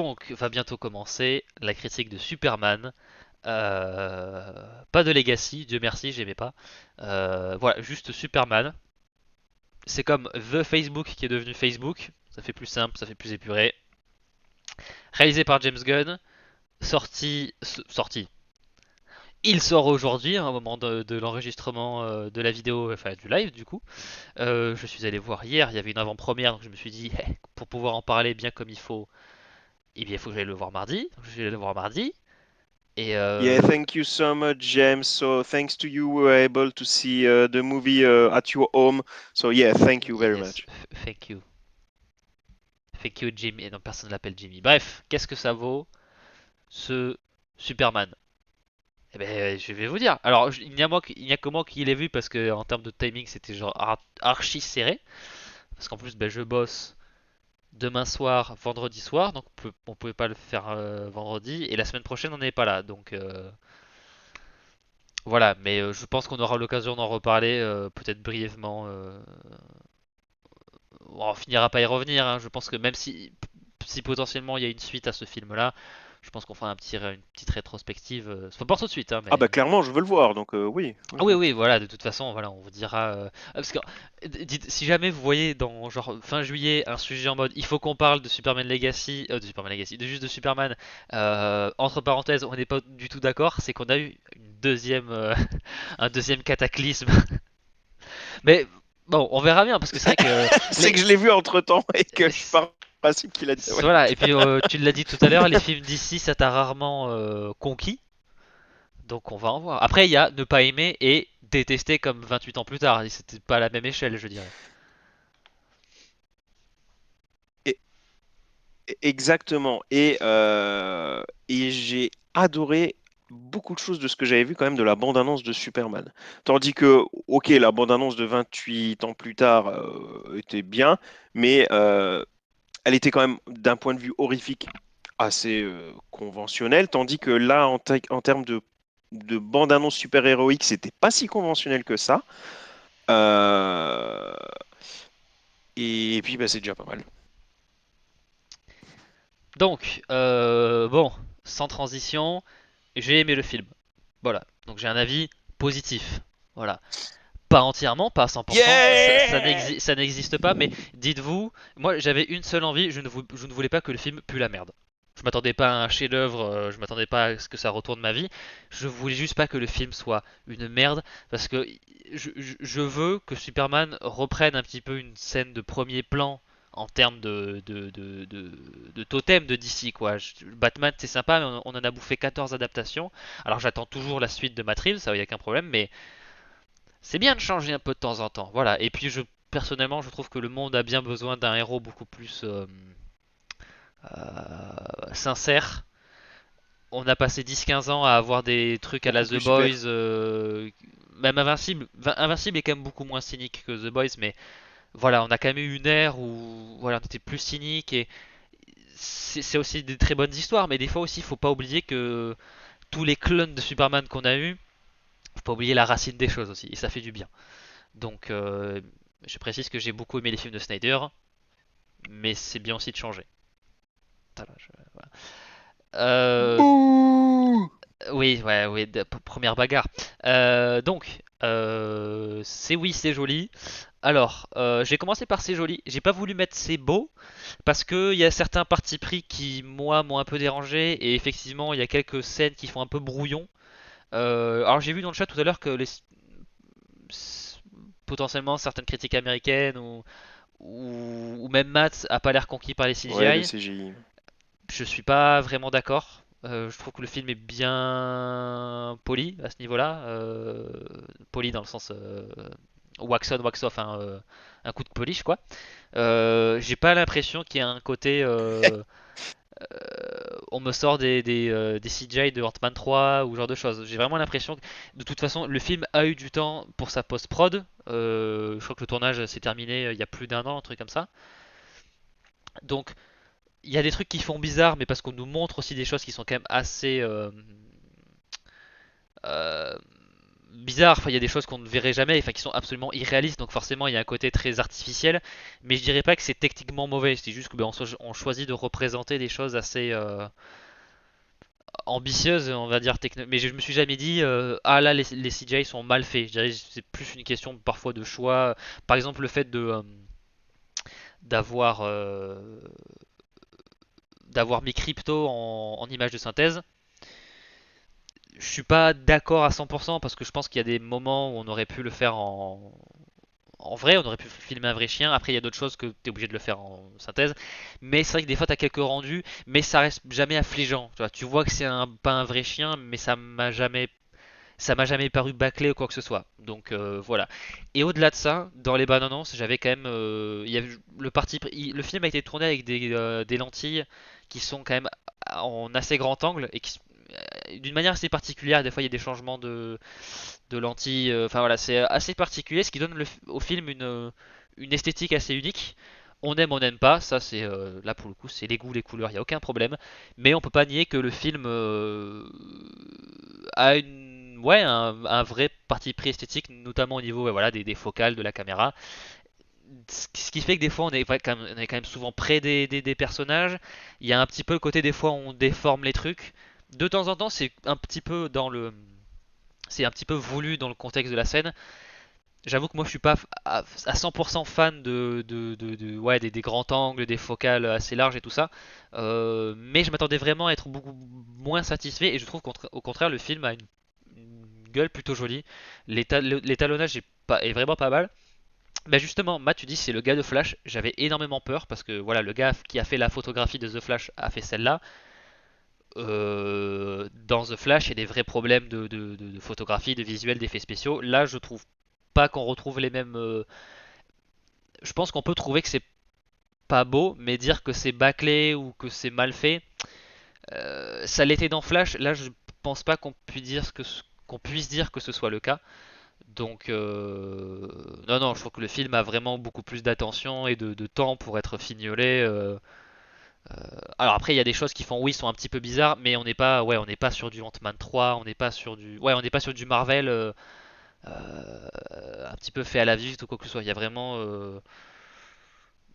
Donc, va bientôt commencer la critique de Superman. Pas de Legacy, Dieu merci, j'aimais pas. Voilà, juste Superman. C'est comme The Facebook qui est devenu Facebook. Ça fait plus simple, ça fait plus épuré. Réalisé par James Gunn. Sorti. Il sort aujourd'hui, hein, au moment de l'enregistrement de la vidéo, enfin du live du coup. Je suis allé voir hier, il y avait une avant-première, donc je me suis dit, pour pouvoir en parler bien comme il faut, eh bien, il faut que j'aille le voir mardi. Donc, je vais le voir mardi. Et Yeah, thank you so much, James. So thanks to you, we were able to see the movie at your home. So yeah, thank you very yes, much. thank you. Thank you Jimmy. Et non, personne ne l'appelle Jimmy. Bref, qu'est-ce que ça vaut ce Superman? Eh ben, je vais vous dire. Alors, il n'y a que moi qui l'ai vu parce que en termes de timing, c'était genre archi serré. Parce qu'en plus, ben, je bosse demain soir, vendredi soir, donc on pouvait pas le faire vendredi. Et la semaine prochaine, on n'est pas là, donc voilà. Mais je pense qu'on aura l'occasion d'en reparler, peut-être brièvement. On finira pas y revenir, hein. Je pense que même si potentiellement il y a une suite à ce film-là, je pense qu'on fera une petite rétrospective. Faut pas tout de suite, hein, Ah bah mais. clairement, je veux le voir, donc oui. Ah oui, Mhm. oui, voilà, de toute façon, voilà, on vous dira. Parce que si jamais vous voyez dans genre fin juillet un sujet en mode il faut qu'on parle de Superman Legacy, de Superman Legacy, de juste de Superman, entre parenthèses, on n'est pas du tout d'accord, c'est qu'on a eu une deuxième, un deuxième cataclysme. Mais bon, on verra bien, parce que c'est vrai que C'est que les, je l'ai vu entre-temps et que je pars du principe qu'il a dit. Ouais. voilà, et puis tu l'as dit tout à l'heure, les films d'ici, ça t'a rarement conquis, donc on va en voir. Après, il y a ne pas aimer et détester comme 28 ans plus tard, c'était pas à la même échelle, je dirais. Et- Exactement. Et j'ai adoré beaucoup de choses de ce que j'avais vu quand même de la bande-annonce de Superman. Tandis que, ok, la bande-annonce de 28 ans plus tard était bien, mais elle était quand même d'un point de vue horrifique assez conventionnelle, tandis que là, en termes de bande-annonce super-héroïque, c'était pas si conventionnel que ça. Euh, et puis, bah, c'est déjà pas mal. Donc, bon, sans transition, j'ai aimé le film. Voilà, donc j'ai un avis positif. Voilà. Pas entièrement, pas à 100%, Yeah! ça n'existe pas, mais dites-vous, moi j'avais une seule envie, je ne voulais pas que le film pue la merde. Je m'attendais pas à un chef-d'œuvre, je m'attendais pas à ce que ça retourne ma vie. Je voulais juste pas que le film soit une merde, parce que je veux que Superman reprenne un petit peu une scène de premier plan en termes de totem de DC, quoi. Batman c'est sympa, mais on en a bouffé 14 adaptations. Alors j'attends toujours la suite de Matt Reeves, ça y a aucun problème, mais c'est bien de changer un peu de temps en temps. Voilà. Et puis personnellement, je trouve que le monde a bien besoin d'un héros beaucoup plus sincère. On a passé 10-15 ans à avoir des trucs à la Beaucoup The plus Boys, super. même Invincible. Invincible est quand même beaucoup moins cynique que The Boys, mais voilà, on a quand même eu une ère où voilà, on était plus cynique et c'est aussi des très bonnes histoires, mais des fois aussi, il faut pas oublier que tous les clones de Superman qu'on a eu, faut pas oublier la racine des choses aussi, et ça fait du bien. Donc, je précise que j'ai beaucoup aimé les films de Snyder, mais c'est bien aussi de changer. Voilà, voilà. Euh, Bouh! oui, ouais, oui, première bagarre. Donc, c'est oui, c'est joli. Alors, j'ai commencé par c'est joli. J'ai pas voulu mettre c'est beau parce que il y a certains partis pris qui moi m'ont un peu dérangé et effectivement il y a quelques scènes qui font un peu brouillon. Alors j'ai vu dans le chat tout à l'heure que potentiellement certaines critiques américaines ou même Matt a pas l'air conquis par les Ouais, le CGI. CGI. Je suis pas vraiment d'accord. Je trouve que le film est bien poli à ce niveau-là. Poli dans le sens wax on, wax off, hein, un coup de polish quoi. J'ai pas l'impression qu'il y a un côté. On me sort des CGI de Ant-Man 3 ou ce genre de choses. J'ai vraiment l'impression que de toute façon le film a eu du temps pour sa post-prod. Je crois que le tournage s'est terminé il y a plus d'un an, un truc comme ça. Donc il y a des trucs qui font bizarre, mais parce qu'on nous montre aussi des choses qui sont quand même assez euh, bizarres. Enfin, il y a des choses qu'on ne verrait jamais, enfin, qui sont absolument irréalistes. Donc forcément, il y a un côté très artificiel. Mais je dirais pas que c'est techniquement mauvais. C'est juste que ben, on choisit de représenter des choses assez ambitieuses, on va dire mais je me suis jamais dit ah là les CGI sont mal faits. Je dirais que c'est plus une question parfois de choix. Par exemple, le fait de d'avoir d'avoir mis Crypto en image de synthèse. Je suis pas d'accord à 100% parce que je pense qu'il y a des moments où on aurait pu le faire en vrai, on aurait pu filmer un vrai chien. Après, il y a d'autres choses que tu es obligé de le faire en synthèse. Mais c'est vrai que des fois, tu as quelques rendus, mais ça reste jamais affligeant. Tu vois que c'est pas un vrai chien, mais ça m'a jamais paru bâclé ou quoi que ce soit. Donc voilà. Et au-delà de ça, dans les bandes annonces, j'avais quand même, il y avait le film a été tourné avec des lentilles qui sont quand même en assez grand angle et qui, d'une manière assez particulière. Des fois, il y a des changements de lentilles. Enfin voilà, c'est assez particulier, ce qui donne au film une esthétique assez unique. On n'aime pas, ça c'est là pour le coup c'est les goûts, les couleurs, il n'y a aucun problème. Mais on peut pas nier que le film a un vrai parti pris esthétique, notamment au niveau voilà, des focales, de la caméra. Ce qui fait que des fois on est quand même souvent près des personnages. Il y a un petit peu le côté des fois on déforme les trucs. De temps en temps c'est un petit peu c'est un petit peu voulu dans le contexte de la scène. J'avoue que moi je suis pas à 100% fan ouais, des grands angles, des focales assez larges et tout ça. Mais je m'attendais vraiment à être beaucoup moins satisfait et je trouve qu'au contraire le film a une gueule plutôt jolie. L'étalonnage est vraiment pas mal. Bah justement, Matt, tu dis c'est le gars de Flash. J'avais énormément peur parce que voilà, le gars qui a fait la photographie de The Flash a fait celle-là. Dans The Flash, il y a des vrais problèmes de photographie, de visuel, d'effets spéciaux. Là, je trouve pas qu'on retrouve les mêmes. Je pense qu'on peut trouver que c'est pas beau, mais dire que c'est bâclé ou que c'est mal fait, ça l'était dans Flash. Là, je pense pas qu'on puisse dire que ce soit le cas. Donc, non, non, je trouve que le film a vraiment beaucoup plus d'attention et de temps pour être fignolé. Alors après, il y a des choses qui font, oui, sont un petit peu bizarres, mais on n'est pas sur du Ant-Man 3, on n'est pas sur du Marvel un petit peu fait à la vite ou quoi que ce soit. Il y a vraiment,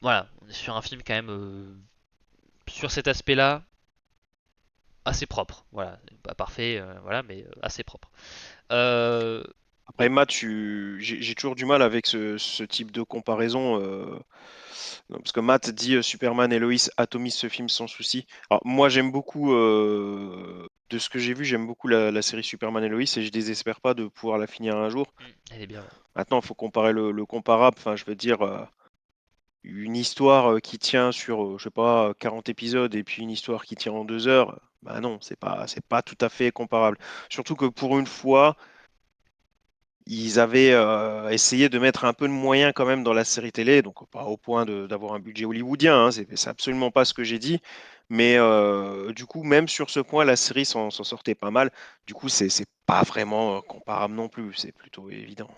voilà, on est sur un film quand même sur cet aspect-là assez propre. Voilà, pas parfait, voilà, mais assez propre. Euh, Après, Matt, j'ai toujours du mal avec ce type de comparaison. Non, parce que Matt dit Superman et Lois atomisent ce film sans souci. Alors, moi, j'aime beaucoup, de ce que j'ai vu, j'aime beaucoup la série Superman et Lois et je désespère pas de pouvoir la finir un jour. elle est bien. Ouais. Maintenant, il faut comparer le comparable. Enfin, je veux dire, une histoire qui tient sur, je sais pas, 40 épisodes et puis une histoire qui tient en 2 heures. Bah non, c'est pas tout à fait comparable. Surtout que pour une fois, ils avaient essayé de mettre un peu de moyens quand même dans la série télé, donc pas au point d'avoir un budget hollywoodien, hein, c'est absolument pas ce que j'ai dit. Mais du coup, même sur ce point, la série s'en sortait pas mal. Du coup, c'est pas vraiment comparable non plus, c'est plutôt évident.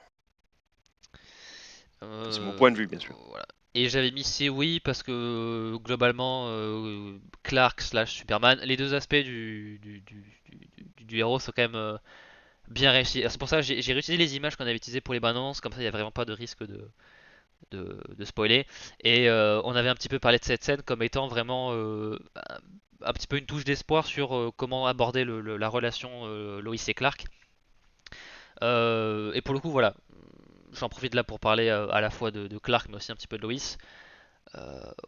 C'est mon point de vue, bien sûr. Voilà. Et j'avais mis c'est oui parce que globalement, Clark slash Superman, les deux aspects du héros sont quand même bien réussis. C'est pour ça que j'ai réutilisé les images qu'on avait utilisées pour les bandes annonces, comme ça il n'y a vraiment pas de risque de spoiler. Et on avait un petit peu parlé de cette scène comme étant vraiment un petit peu une touche d'espoir sur comment aborder la relation Lois et Clark. Et pour le coup, voilà, j'en profite là pour parler à la fois de Clark mais aussi un petit peu de Lois.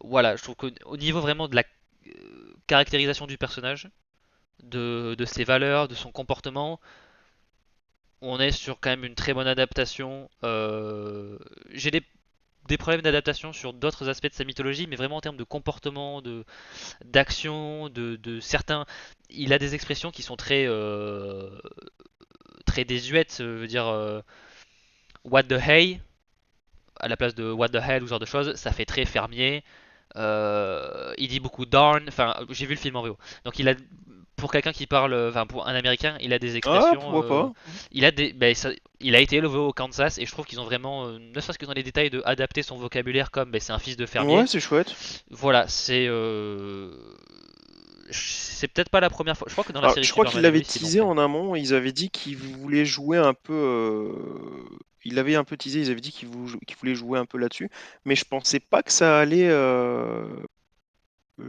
Voilà, je trouve qu'au niveau vraiment de la caractérisation du personnage, de ses valeurs, de son comportement, on est sur quand même une très bonne adaptation. J'ai des problèmes d'adaptation sur d'autres aspects de sa mythologie, mais vraiment en termes de comportement, d'action, de certains. Il a des expressions qui sont très désuètes, je veux dire what the hey à la place de what the hell ou ce genre de choses, ça fait très fermier. Il dit beaucoup darn. Enfin, j'ai vu le film en VO. Donc pour quelqu'un qui parle, enfin pour un Américain, il a des Ah, expressions. pourquoi pas? Il a été élevé au Kansas et je trouve qu'ils ont vraiment, ne serait-ce que dans les détails, de adapter son vocabulaire comme c'est un fils de Ouais, fermier. c'est chouette. Voilà, c'est peut-être pas la première fois. Je crois que dans la Alors, série je crois qu'ils Superman et l'avaient Lois, ils l'ont teasé fait. en amont. Ils avaient dit qu'ils voulaient jouer un peu. Ils l'avaient un peu teasé. Ils avaient dit qu'ils voulaient jouer un peu là-dessus. Mais je pensais pas que ça allait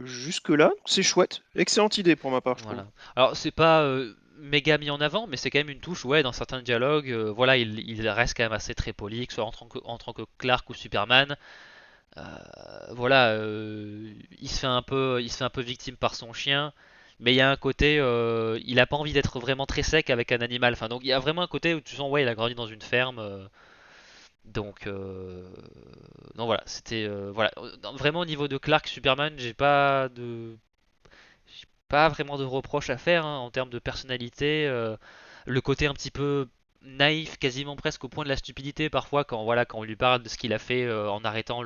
jusque-là. C'est chouette. Excellente idée pour ma part, je trouve. Voilà. Alors c'est pas méga mis en avant, mais c'est quand même une touche. Ouais, dans certains dialogues, voilà, il reste quand même assez très poli, que ce soit en tant que Clark ou Superman. Euh, voilà, il se fait un peu victime par son chien, mais il y a un côté, il a pas envie d'être vraiment très sec avec un animal. Enfin, donc il y a vraiment un côté où tu sens, ouais, il a grandi dans une ferme, donc, donc voilà, c'était, voilà, vraiment au niveau de Clark, Superman, j'ai pas vraiment de reproches à faire hein, en termes de personnalité. Le côté un petit peu naïf, quasiment presque au point de la stupidité parfois quand voilà quand on lui parle de ce qu'il a fait en arrêtant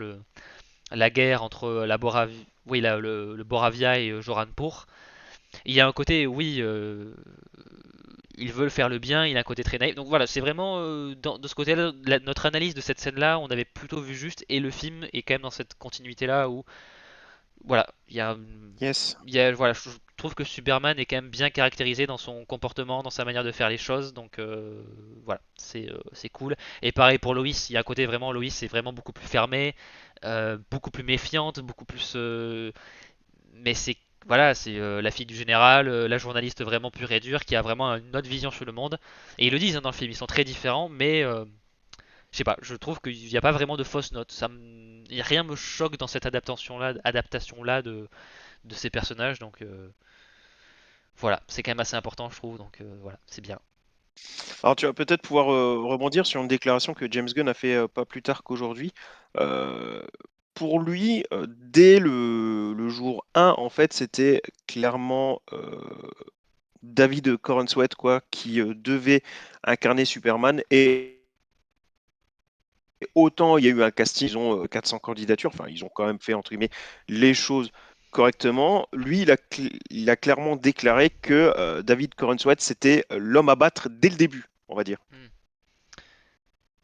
la guerre entre le Boravia et Joranpur. Il y a un côté, oui, ils veulent faire le bien, il a un côté très naïf. Donc voilà, c'est vraiment de ce côté-là, notre analyse de cette scène-là, on avait plutôt vu juste, et le film est quand même dans cette continuité-là où, voilà, Yes. voilà, je trouve que Superman est quand même bien caractérisé dans son comportement, dans sa manière de faire les choses, donc voilà, c'est cool. Et pareil pour Lois, il y a un côté vraiment, Lois est vraiment beaucoup plus fermée, beaucoup plus méfiante, beaucoup plus mais c'est voilà, c'est la fille du général, la journaliste vraiment pure et dure, qui a vraiment une autre vision sur le monde. Et ils le disent hein, dans le film, ils sont très différents, mais je sais pas, je trouve qu'il n'y a pas vraiment de fausses notes. Rien me choque dans cette adaptation-là de ces personnages, donc voilà, c'est quand même assez important, je trouve, donc voilà, c'est bien. Alors, tu vas peut-être pouvoir rebondir sur une déclaration que James Gunn a fait pas plus tard qu'aujourd'hui. Euh, pour lui, dès le jour 1, en fait, c'était clairement David Corenswet quoi, qui devait incarner Superman. Et autant il y a eu un casting, ils ont 400 candidatures, enfin, ils ont quand même fait, entre guillemets, les choses correctement. Lui, il a clairement déclaré que David Corenswet, c'était l'homme à battre dès le début, on va dire. Hmm.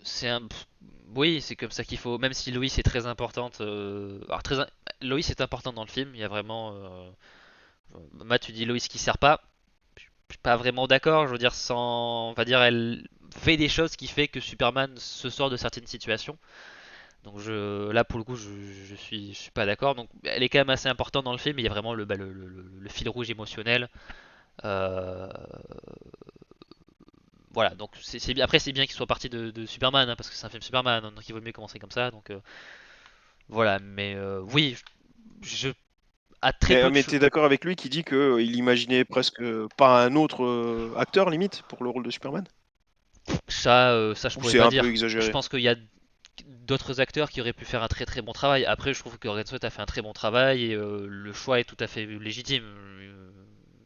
C'est un... Oui, c'est comme ça qu'il faut. Même si Lois est très importante. Lois est importante dans le film. Il y a vraiment. Matt, tu dis Lois qui sert pas. Je suis pas vraiment d'accord. Je veux dire, sans. On va dire, elle fait des choses qui fait que Superman se sort de certaines situations. Donc là pour le coup, je suis pas d'accord. Donc elle est quand même assez importante dans le film. Il y a vraiment le fil rouge émotionnel. Euh, voilà. Donc après c'est bien qu'il soit parti de Superman hein, parce que c'est un film Superman. Hein, donc il vaut mieux commencer comme ça. Donc voilà. Mais oui, je à très peu de Mais choses. tu es d'accord avec lui qui dit qu'il imaginait presque pas un autre acteur, limite, pour le rôle de Superman? Ça je Ou pourrais c'est pas un peu dire. Je exagéré? pense qu'il y a d'autres acteurs qui auraient pu faire un très très bon travail. Après, je trouve que Red Sweat a fait un très bon travail et le choix est tout à fait légitime.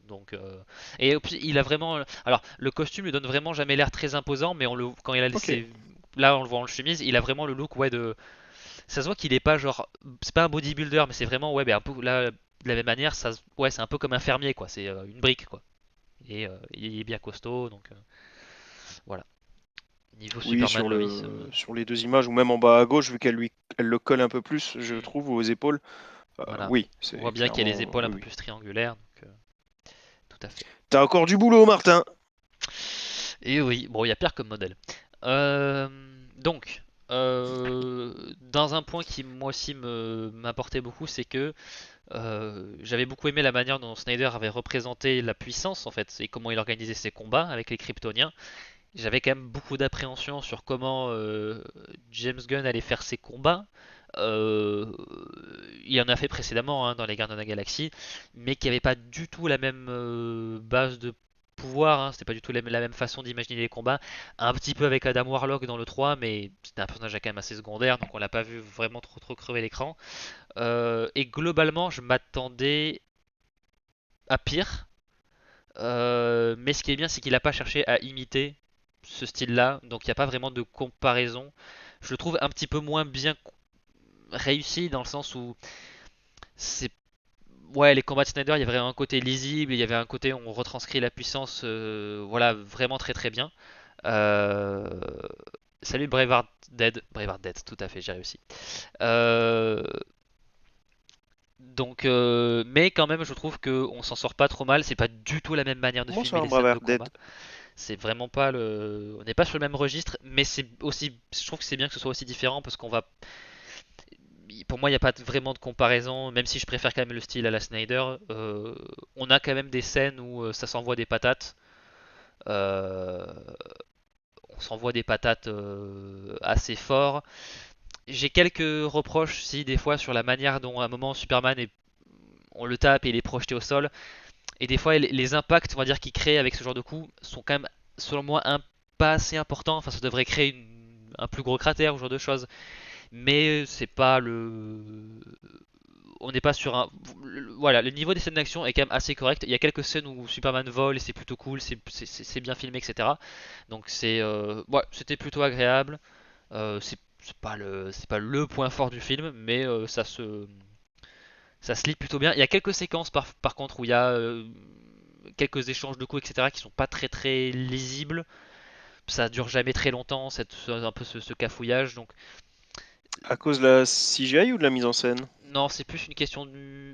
Donc, et puis, il a vraiment. Alors, le costume lui donne vraiment jamais l'air très imposant, mais quand il a Ok. laissé. Là, on le voit en chemise, il a vraiment le look, ouais, de. Ça se voit qu'il est pas genre. C'est pas un bodybuilder, mais c'est vraiment, ouais, ben, un peu là, de la même manière, ouais, c'est un peu comme un fermier, quoi. C'est une brique, quoi. Et il est bien costaud, donc voilà. Niveau Oui, Superman Lois, sur les deux images, ou même en bas à gauche, vu elle le colle un peu plus, je hmm, trouve, aux épaules. voilà. Oui, On voit c'est bien qu'il y a les clairement. épaules un Oui, peu oui. plus triangulaires, donc tout à fait. T'as encore du boulot, Martin! Et oui, bon, il y a pire comme modèle. Euh, donc, dans un point qui moi aussi m'importait beaucoup, c'est que j'avais beaucoup aimé la manière dont Snyder avait représenté la puissance en fait et comment il organisait ses combats avec les Kryptoniens. J'avais quand même beaucoup d'appréhension sur comment James Gunn allait faire ses combats. Euh, il en a fait précédemment hein, dans les Gardiens de la Galaxie, mais qui n'avait pas du tout la même base de pouvoir. Hein, c'était pas du tout la même façon d'imaginer les combats. Un petit peu avec Adam Warlock dans le 3, mais c'était un personnage quand même assez secondaire, donc on l'a pas vu vraiment trop crever l'écran. Et globalement, je m'attendais à pire. Mais ce qui est bien, c'est qu'il n'a pas cherché à imiter ce style-là, donc il n'y a pas vraiment de comparaison. Je le trouve un petit peu moins bien réussi dans le sens où c'est ouais les combats de Snyder, il y avait vraiment un côté lisible, il y avait un côté où on retranscrit la puissance, voilà vraiment très très bien. Euh, Salut Braveheart Dead, tout à fait, j'ai réussi. Euh, Donc, mais quand même, je trouve que on s'en sort pas trop mal. C'est pas du tout la même manière de Comment filmer ça, un les scènes de bravard combat. d'être? C'est vraiment pas le, on n'est pas sur le même registre, mais c'est aussi, je trouve que c'est bien que ce soit aussi différent parce qu'on va, pour moi, il n'y a pas vraiment de comparaison, même si je préfère quand même le style à la Snyder. On a quand même des scènes où ça s'envoie des patates. Euh, on s'envoie des patates assez fort. J'ai quelques reproches, si, des fois, sur la manière dont à un moment Superman est, on le tape et il est projeté au sol. Et des fois, les impacts, on va dire, qu'il crée avec ce genre de coup sont quand même, selon moi, pas assez importants. Enfin, ça devrait créer un plus gros cratère ou ce genre de choses. Mais c'est pas le. On n'est pas sur un. Voilà, le niveau des scènes d'action est quand même assez correct. Il y a quelques scènes où Superman vole et c'est plutôt cool, c'est bien filmé, etc. Donc ouais, c'était plutôt agréable. C'est pas le point fort du film, mais ça se lit plutôt bien. Il y a quelques séquences par contre où il y a quelques échanges de coups, etc., qui sont pas très très lisibles. Ça dure jamais très longtemps, un peu ce cafouillage. Donc À cause de la CGI ou de la mise en scène? non, c'est plus une question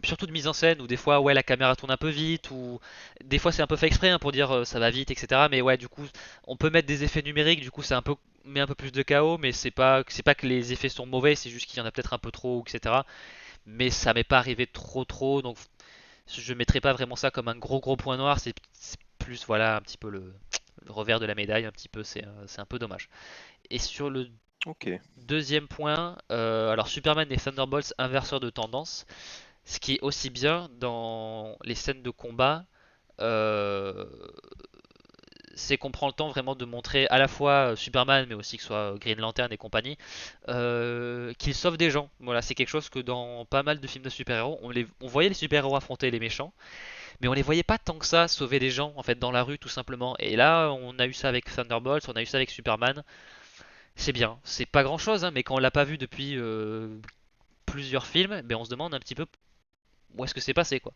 surtout de mise en scène où des fois ouais la caméra tourne un peu vite ou des fois c'est un peu fait exprès hein, pour dire ça va vite, etc. Mais ouais du coup on peut mettre des effets numériques, du coup c'est un peu met un peu plus de chaos, mais c'est pas que les effets sont mauvais, c'est juste qu'il y en a peut-être un peu trop, etc. Mais ça m'est pas arrivé trop, donc je mettrais pas vraiment ça comme un gros point noir. C'est plus voilà un petit peu le revers de la médaille, un petit peu c'est un peu dommage. Et sur le Ok. deuxième point, alors Superman et Thunderbolts inverseurs de tendance, ce qui est aussi bien dans les scènes de combat, euh, c'est qu'on prend le temps vraiment de montrer à la fois Superman, mais aussi que ce soit Green Lantern et compagnie, qu'il sauve des gens. Voilà, c'est quelque chose que dans pas mal de films de super-héros, on voyait les super-héros affronter les méchants, mais on les voyait pas tant que ça sauver des gens en fait dans la rue tout simplement. Et là, on a eu ça avec Thunderbolts, on a eu ça avec Superman. C'est bien, c'est pas grand chose, hein, mais quand on l'a pas vu depuis plusieurs films, ben on se demande un petit peu où est-ce que c'est passé quoi.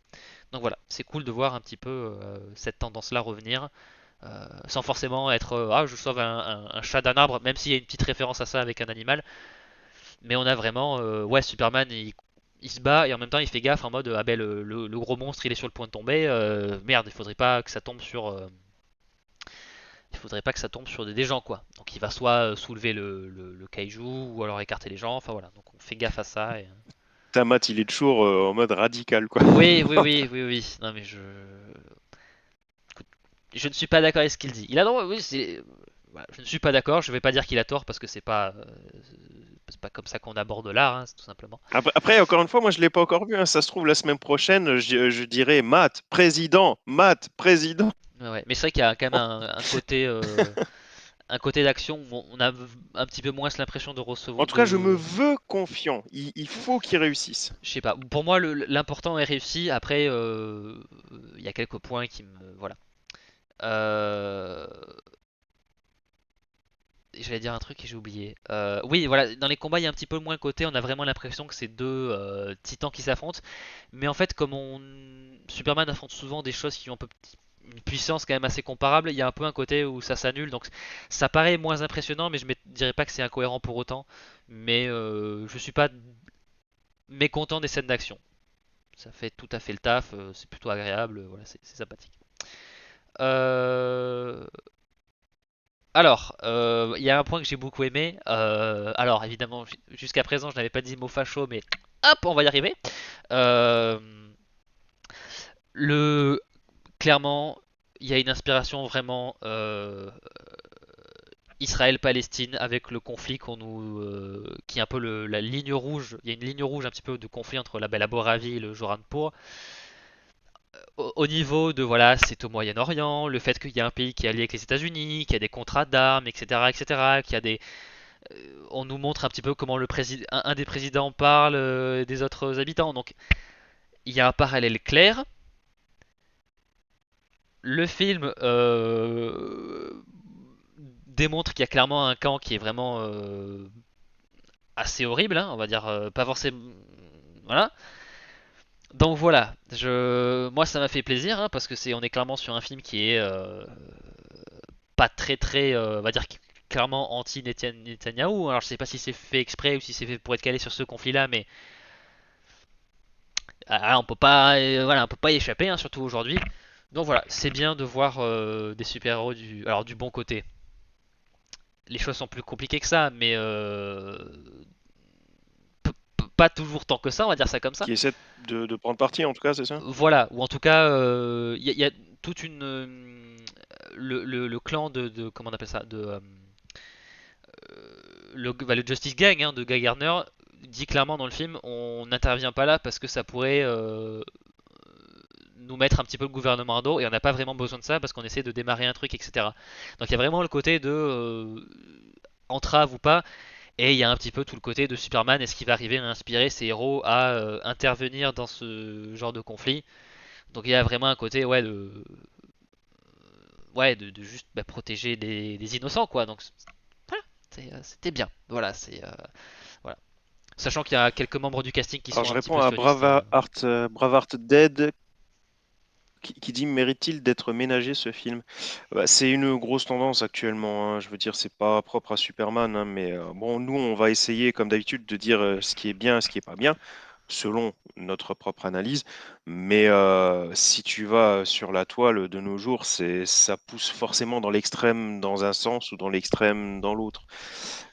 Donc voilà, c'est cool de voir un petit peu cette tendance-là revenir, sans forcément être ah je sauve un chat d'un arbre, même s'il y a une petite référence à ça avec un animal, mais on a vraiment ouais Superman il se bat et en même temps il fait gaffe en mode ah ben le gros monstre il est sur le point de tomber, merde il faudrait pas que ça tombe sur des gens quoi. Donc il va soit soulever le kaiju ou alors écarter les gens, enfin voilà, donc on fait gaffe à ça. Tamat, il est toujours en mode radical, quoi. Oui. Non mais écoute, je ne suis pas d'accord avec ce qu'il dit. Il a droit, oui, voilà, je ne suis pas d'accord. Je vais pas dire qu'il a tort parce que c'est pas comme ça qu'on aborde l'art, hein, c'est tout simplement. Après, encore une fois, moi, je l'ai pas encore vu, hein. Ça se trouve, la semaine prochaine, je dirais Matt, président, Matt, président. Ouais. Mais c'est vrai qu'il y a quand même un côté d'action où on a un petit peu moins l'impression de En recevoir tout cas, je me de. veux confiant. Il faut qu'il réussisse. Je sais pas. Pour moi, l'important est réussi. Après, il y a quelques points qui me. Voilà. Euh, J'allais dire un truc et j'ai oublié. Oui, voilà, dans les combats, il y a un petit peu moins le côté. On a vraiment l'impression que c'est deux titans qui s'affrontent. Mais en fait, Superman affronte souvent des choses qui ont un peu une puissance quand même assez comparable, il y a un peu un côté où ça s'annule. Donc ça paraît moins impressionnant, mais je ne dirais pas que c'est incohérent pour autant. Mais je suis pas mécontent des scènes d'action. Ça fait tout à fait le taf, c'est plutôt agréable, voilà, c'est sympathique. Euh, Alors, il y a un point que j'ai beaucoup aimé. Alors, évidemment, jusqu'à présent, je n'avais pas dit mot facho, mais hop, on va y arriver. Euh, le, Clairement, il y a une inspiration vraiment Israël-Palestine avec le conflit qui est un peu la ligne rouge. Il y a une ligne rouge un petit peu de conflit entre la Boravie et le Joranpur. Au niveau de voilà, c'est au Moyen-Orient, le fait qu'il y a un pays qui est allié avec les États-Unis, qu'il y a des contrats d'armes, etc., etc., qu'il y a on nous montre un petit peu comment un des présidents parle des autres habitants. Donc il y a un parallèle clair. Le film démontre qu'il y a clairement un camp qui est vraiment assez horrible, hein, on va dire pas forcément. Voilà. Donc voilà, moi ça m'a fait plaisir hein, parce que on est clairement sur un film qui est pas très, on va dire clairement anti-Netanyahou. Alors je sais pas si c'est fait exprès ou si c'est fait pour être calé sur ce conflit-là, mais Ah, on peut pas, voilà, on peut pas y échapper, hein, surtout aujourd'hui. Donc voilà, c'est bien de voir des super-héros alors du bon côté. Les choses sont plus compliquées que ça, mais pas toujours tant que ça, on va dire ça comme ça. Qui essaie de prendre parti, en tout cas, c'est ça? Voilà, ou en tout cas, y a toute une le clan comment on appelle ça, le Justice Gang, hein, de Guy Gardner dit clairement dans le film, on n'intervient pas là parce que ça pourrait nous mettre un petit peu le gouvernement à dos et on n'a pas vraiment besoin de ça parce qu'on essaie de démarrer un truc, etc. Donc il y a vraiment le côté de entrave ou pas, et il y a un petit peu tout le côté de Superman, est-ce qu'il va arriver à inspirer ses héros à intervenir dans ce genre de conflit. Donc il y a vraiment un côté de juste protéger des innocents, quoi. Donc voilà, c'était bien. Voilà. Sachant qu'il y a quelques membres du casting qui Alors, sont je un petit réponds peu à sionistes. Braveheart Dead qui dit mérite-t-il d'être ménagé ce film? Bah, c'est une grosse tendance actuellement, hein. Je veux dire, c'est pas propre à Superman, hein, mais bon, nous, on va essayer, comme d'habitude, de dire ce qui est bien, ce qui est pas bien, selon notre propre analyse. Mais si tu vas sur la toile de nos jours, ça pousse forcément dans l'extrême dans un sens ou dans l'extrême dans l'autre.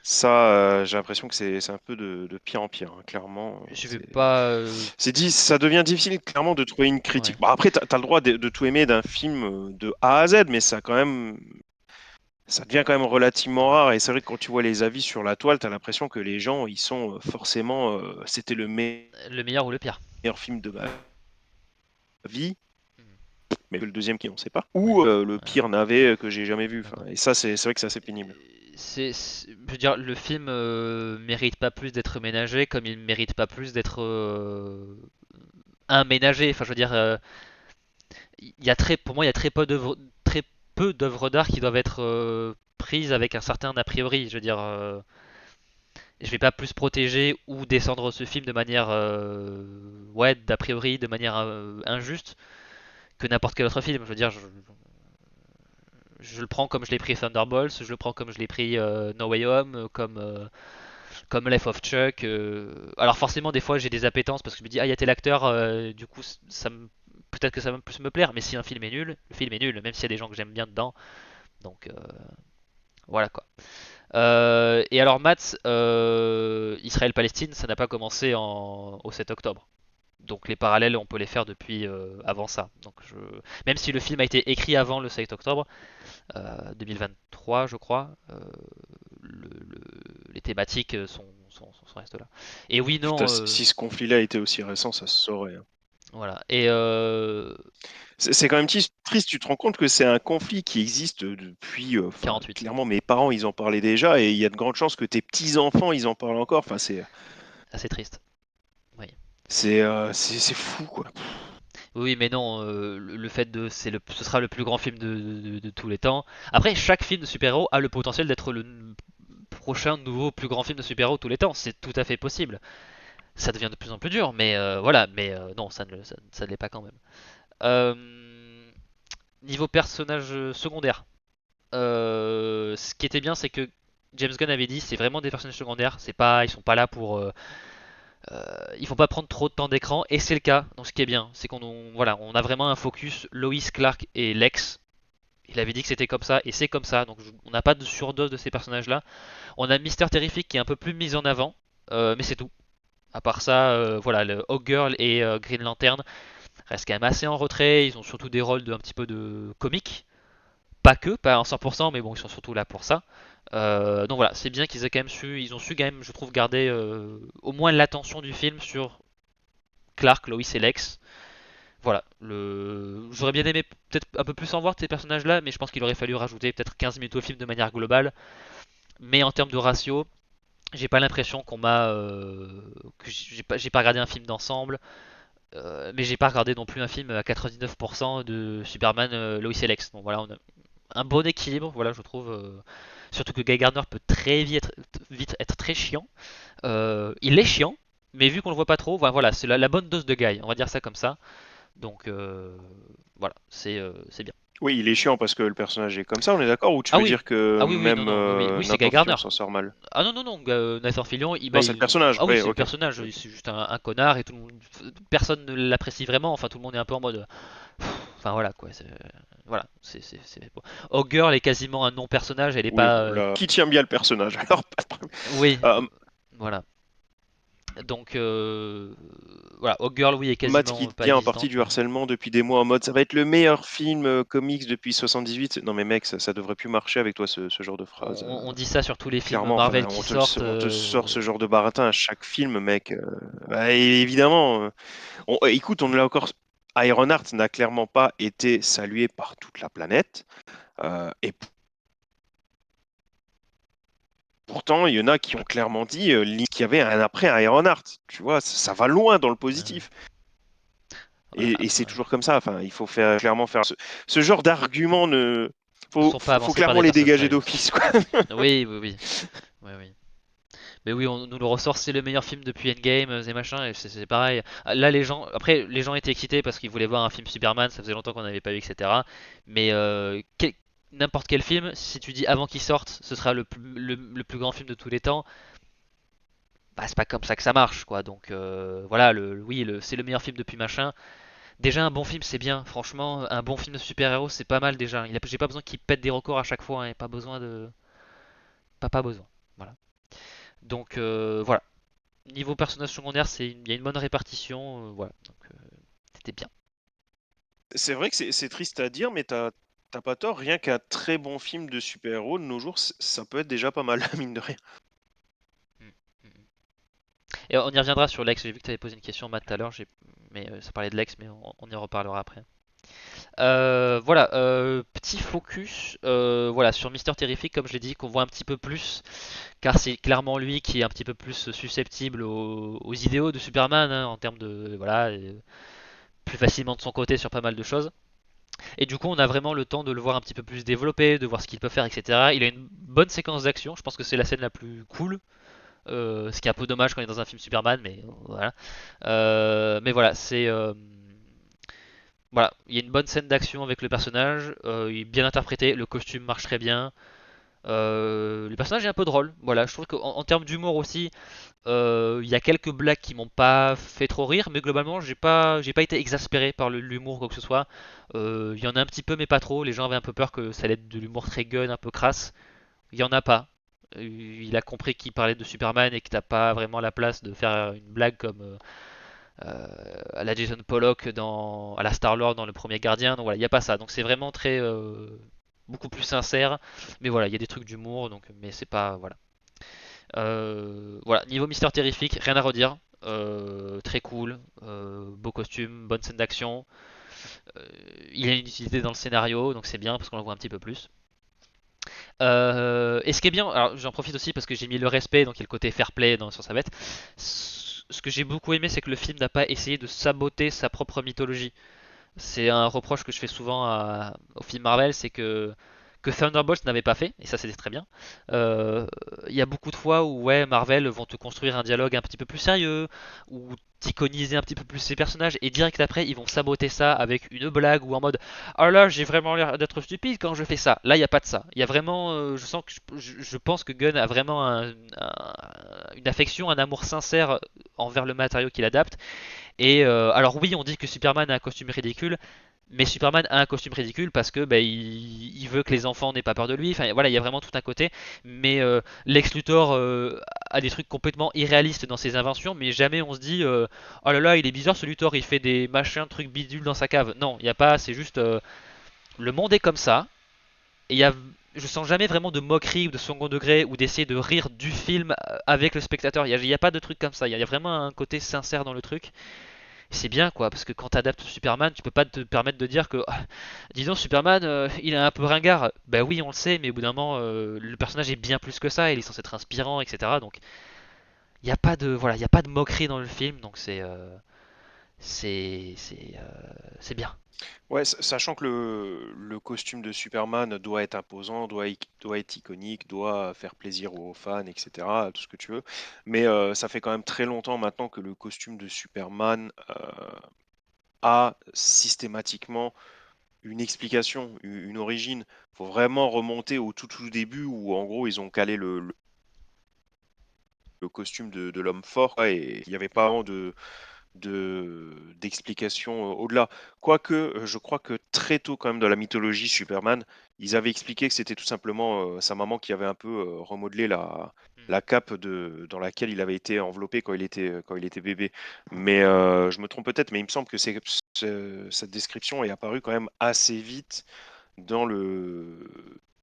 Ça, j'ai l'impression que c'est un peu de pire en pire, hein, clairement. Je vais pas. Ça devient difficile clairement de trouver une Ouais. critique. Bon, après, tu as le droit de tout aimer d'un film de A à Z, mais ça devient quand même relativement rare. Et c'est vrai que quand tu vois les avis sur la toile, tu as l'impression que les gens, ils sont forcément, c'était le Le meilleur ou le pire. meilleur film de ma vie, Mhm. mais que le deuxième qui, on sait pas. Ouais. Ou le Ouais. pire navet que j'ai jamais vu. Non, Enfin, non. et ça, c'est vrai que c'est assez pénible. Je veux dire, le film mérite pas plus d'être ménagé comme il mérite pas plus d'être aménagé. Enfin, je veux dire, pour moi, il y a très peu d'œuvres d'art qui doivent être prises avec un certain a priori. Je veux dire, je vais pas plus protéger ou descendre ce film de manière, ouais, d'a priori, de manière injuste que n'importe quel autre film. Je veux dire, je le prends comme je l'ai pris Thunderbolts, je le prends comme je l'ai pris No Way Home, comme Life of Chuck. Alors forcément, des fois, j'ai des appétences parce que je me dis, ah, il y a tel acteur, du coup, peut-être que ça va plus me plaire. Mais si un film est nul, le film est nul, même s'il y a des gens que j'aime bien dedans. Donc voilà quoi. Et alors, Matt, Israël-Palestine, ça n'a pas commencé au 7 octobre. Donc les parallèles, on peut les faire depuis avant ça. Même si le film a été écrit avant le 7 octobre 2023, je crois, les thématiques restent là. Et oui, Putain, non, si ce conflit-là était aussi récent, ça se saurait, hein. voilà. Et C'est quand même triste, tu te rends compte que c'est un conflit qui existe depuis, enfin, 48, clairement, mes parents, ils en parlaient déjà, et il y a de grandes chances que tes petits-enfants, ils en parlent encore. Enfin, assez triste. Oui. c'est fou, quoi. Oui, mais non, le fait ce sera le plus grand film de tous les temps. Après, chaque film de super-héros a le potentiel d'être le prochain nouveau plus grand film de super-héros de tous les temps. C'est tout à fait possible. Ça devient de plus en plus dur, mais voilà. Mais non, ça ne l'est pas quand même. Euh, Niveau personnage secondaire, ce qui était bien, c'est que James Gunn avait dit, c'est vraiment des personnages secondaires. Ils sont pas là pour, ils font pas prendre trop de temps d'écran, et c'est le cas. Donc ce qui est bien, c'est voilà, on a vraiment un focus Lois, Clark et Lex. Il avait dit que c'était comme ça, et c'est comme ça. Donc on n'a pas de surdose de ces personnages-là. On a Mister Terrific qui est un peu plus mis en avant, mais c'est tout. À part ça, voilà, le Hawk Girl et Green Lantern restent quand même assez en retrait. Ils ont surtout des rôles un petit peu de comique. Pas que, pas en 100%, mais bon, ils sont surtout là pour ça. Donc voilà, c'est bien qu'ils aient quand même ils ont su quand même, je trouve, garder au moins l'attention du film sur Clark, Lois et Lex. Voilà, j'aurais bien aimé peut-être un peu plus en voir de ces personnages-là, mais je pense qu'il aurait fallu rajouter peut-être 15 minutes au film de manière globale. Mais en termes de ratio, j'ai pas l'impression que j'ai pas regardé un film d'ensemble, mais j'ai pas regardé non plus un film à 99% de Superman, Lois et Lex. Donc voilà, on a un bon équilibre, voilà, je trouve. Surtout que Guy Gardner peut très vite être très chiant. Il est chiant, mais vu qu'on le voit pas trop, voilà, c'est la bonne dose de Guy, on va dire ça comme ça. Donc voilà, c'est bien. Oui, il est chiant parce que le personnage est comme ça, on est d'accord? Ou tu Ah veux oui, dire que ah oui, oui, non, même non, oui, oui, oui, c'est Guy Nathan Fillion Gardner. s'en sort mal? Ah non, non, non, Nathan Fillion, Non, c'est le personnage. ah oui, Oui, c'est le ok. personnage, Ok. c'est juste un connard et tout le monde, personne ne l'apprécie vraiment, enfin tout le monde est un peu en mode, enfin voilà quoi, voilà, bon. Hawkgirl est quasiment un non-personnage, elle est Oui, pas, bon, là, qui tient bien le personnage? Alors, pas de problème. oui, Euh, voilà. Donc voilà, Hawkgirl oui est Matt qui quasiment pas tient en partie existante, du mais harcèlement depuis des mois en mode ça va être le meilleur film comics depuis 78. Non mais mec, ça devrait plus marcher avec toi ce genre de phrase. on dit ça sur tous les films Clairement, Marvel enfin, qui sortent. on te sort ce genre de baratin à chaque film, mec. Bah, évidemment. Écoute, on l'a encore. Ironheart n'a clairement pas été salué par toute la planète. Et pourtant, il y en a qui ont clairement dit qu'il y avait un après Ironheart. Tu vois, ça va loin dans le euh, positif. voilà, Et c'est toujours comme ça. Enfin, il faut clairement faire ce genre d'argument. ne sont pas Faut avancés par clairement des les personnes dégager sérieuses. d'office, quoi. Oui, oui, oui, oui, oui. Mais oui, on nous le ressort, c'est le meilleur film depuis Endgame, et machin, et c'est pareil. Là, les gens, après, les gens étaient excités parce qu'ils voulaient voir un film Superman, ça faisait longtemps qu'on n'avait pas vu, etc. Mais n'importe quel film, si tu dis avant qu'il sorte, ce sera le plus grand film de tous les temps, bah c'est pas comme ça que ça marche, quoi. Donc voilà, oui, c'est le meilleur film depuis machin. Déjà, un bon film, c'est bien. Franchement, un bon film de super-héros, c'est pas mal déjà. J'ai pas besoin qu'il pète des records à chaque fois, hein, pas besoin de, pas besoin. Voilà. Donc voilà. Niveau personnage secondaire, il y a une bonne répartition, voilà. Donc c'était bien. C'est vrai que c'est triste à dire, mais t'as pas tort. Rien qu'un très bon film de super-héros de nos jours, ça peut être déjà pas mal, mine de rien. Mm, mm, mm. Et on y reviendra sur Lex. J'ai vu que tu avais posé une question Matt tout à l'heure, mais ça parlait de Lex, mais on y reparlera après. Voilà, petit focus, voilà sur Mister Terrific, comme je l'ai dit, qu'on voit un petit peu plus, car c'est clairement lui qui est un petit peu plus susceptible aux idéaux de Superman, hein, en termes de voilà, plus facilement de son côté sur pas mal de choses. Et du coup, on a vraiment le temps de le voir un petit peu plus développé, de voir ce qu'il peut faire, etc. Il a une bonne séquence d'action. Je pense que c'est la scène la plus cool. Ce qui est un peu dommage quand il est dans un film Superman, mais voilà. Mais voilà, voilà, il y a une bonne scène d'action avec le personnage. Il est bien interprété, le costume marche très bien. Le personnage est un peu drôle. Voilà, je trouve qu'en termes d'humour aussi, il y a quelques blagues qui m'ont pas fait trop rire, mais globalement, j'ai pas été exaspéré par l'humour ou quoi que ce soit. Il y en a un petit peu, mais pas trop. Les gens avaient un peu peur que ça allait être de l'humour très gun, un peu crasse. Il y en a pas. Il a compris qu'il parlait de Superman et que t'as pas vraiment la place de faire une blague comme à la Jason Pollock à la Star-Lord dans le premier Gardien. Donc voilà, il n'y a pas ça. Donc c'est vraiment très beaucoup plus sincère. Mais voilà, il y a des trucs d'humour, donc mais c'est pas voilà. Voilà, niveau Mister Terrifique, rien à redire. Très cool, beau costume, bonne scène d'action. Euh, il a une utilité dans le scénario, donc c'est bien parce qu'on le voit un petit peu plus. Et ce qui est bien, alors j'en profite aussi parce que j'ai mis le respect, donc il y a le côté fair play sur sa bête. Ce que j'ai beaucoup aimé, c'est que le film n'a pas essayé de saboter sa propre mythologie. C'est un reproche que je fais souvent au film Marvel, c'est que Thunderbolts n'avait pas fait, et ça c'était très bien. Euh, Il y a beaucoup de fois où ouais, Marvel vont te construire un dialogue un petit peu plus sérieux, ou t'iconiser un petit peu plus ces personnages, et direct après ils vont saboter ça avec une blague ou en mode ah là j'ai vraiment l'air d'être stupide quand je fais ça. Là il n'y a pas de ça. Il y a vraiment, je sens que je pense que Gunn a vraiment une affection, un amour sincère envers le matériau qu'il adapte et alors oui, on dit que Superman a un costume ridicule, mais Superman a un costume ridicule parce que bah, il veut que les enfants n'aient pas peur de lui. Enfin voilà, il y a vraiment tout un côté. Mais Lex Luthor a des trucs complètement irréalistes dans ses inventions, mais jamais on se dit oh là là, il est bizarre ce Luthor, il fait des machins, trucs bidules dans sa cave. Non, il n'y a pas. C'est juste le monde est comme ça. Et je sens jamais vraiment de moquerie ou de second degré ou d'essayer de rire du film avec le spectateur. Il y a pas de truc comme ça. Il y a vraiment un côté sincère dans le truc. C'est bien quoi, parce que quand t'adaptes Superman, tu peux pas te permettre de dire que, ah, disons Superman, il est un peu ringard. Bah oui, on le sait, mais au bout d'un moment, le personnage est bien plus que ça, il est censé être inspirant, etc. Donc il y a pas de, voilà, il y a pas de moquerie dans le film, donc c'est bien. Ouais, sachant que le costume de Superman doit être imposant, doit être iconique, doit faire plaisir aux fans, etc., tout ce que tu veux. Mais ça fait quand même très longtemps maintenant que le costume de Superman a systématiquement une explication, une origine. Faut vraiment remonter au tout début où en gros ils ont calé le costume de l'homme fort quoi, et il n'y avait pas vraiment d'explication au-delà. Quoique, je crois que très tôt quand même dans la mythologie Superman, ils avaient expliqué que c'était tout simplement sa maman qui avait un peu remodelé Hmm. la cape dans laquelle il avait été enveloppé quand il était bébé. Mais je me trompe peut-être, mais il me semble que cette description est apparue quand même assez vite dans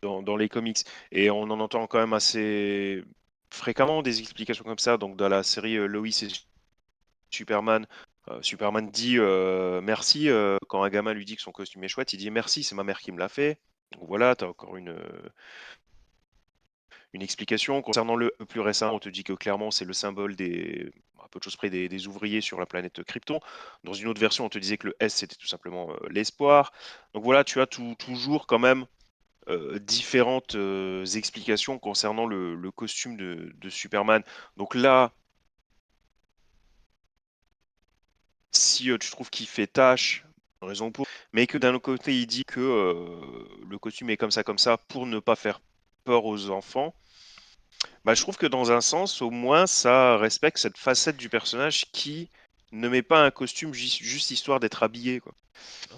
dans les comics. Et on en entend quand même assez fréquemment des explications comme ça. Donc dans la série Lois et Superman, Superman dit merci quand un gamin lui dit que son costume est chouette, il dit merci, c'est ma mère qui me l'a fait. Donc voilà, tu as encore une explication. Concernant le plus récent, on te dit que clairement c'est le symbole à peu de choses près, des ouvriers sur la planète Krypton. Dans une autre version, on te disait que le S c'était tout simplement l'espoir. Donc voilà, tu as toujours quand même différentes explications concernant le costume de Superman. Donc là, si tu trouves qu'il fait tâche, raison pour, mais que d'un autre côté il dit que le costume est comme ça pour ne pas faire peur aux enfants, bah, je trouve que dans un sens, au moins, ça respecte cette facette du personnage qui ne met pas un costume juste histoire d'être habillé, quoi.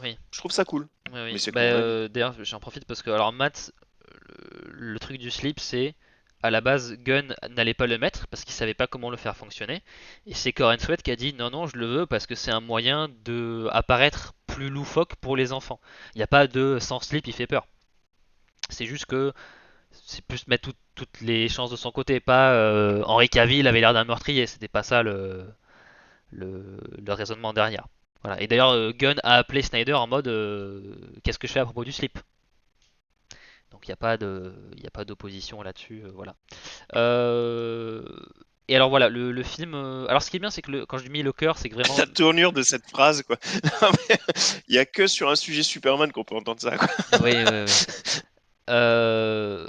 Oui, Je trouve ça cool, oui, mais oui. c'est que Bah, mon avis. d'ailleurs, j'en profite parce que, alors, Matt, le truc du slip, c'est à la base, Gunn n'allait pas le mettre parce qu'il savait pas comment le faire fonctionner. Et c'est Coren Sweat qui a dit non, non, je le veux parce que c'est un moyen de apparaître plus loufoque pour les enfants. Il n'y a pas de sans slip, il fait peur. C'est juste que c'est plus mettre toutes les chances de son côté. Pas Henry Cavill avait l'air d'un meurtrier. C'était pas ça le raisonnement derrière. Voilà. Et d'ailleurs, Gunn a appelé Snyder en mode qu'est-ce que je fais à propos du slip. Donc il y a pas d'opposition là-dessus. Voilà. Euh, et alors voilà, le film. Alors ce qui est bien, c'est que quand je lui mets le cœur, c'est que vraiment. La tournure de cette phrase, quoi. Non, mais il y a que sur un sujet Superman qu'on peut entendre ça, quoi. Oui, oui, oui. Euh,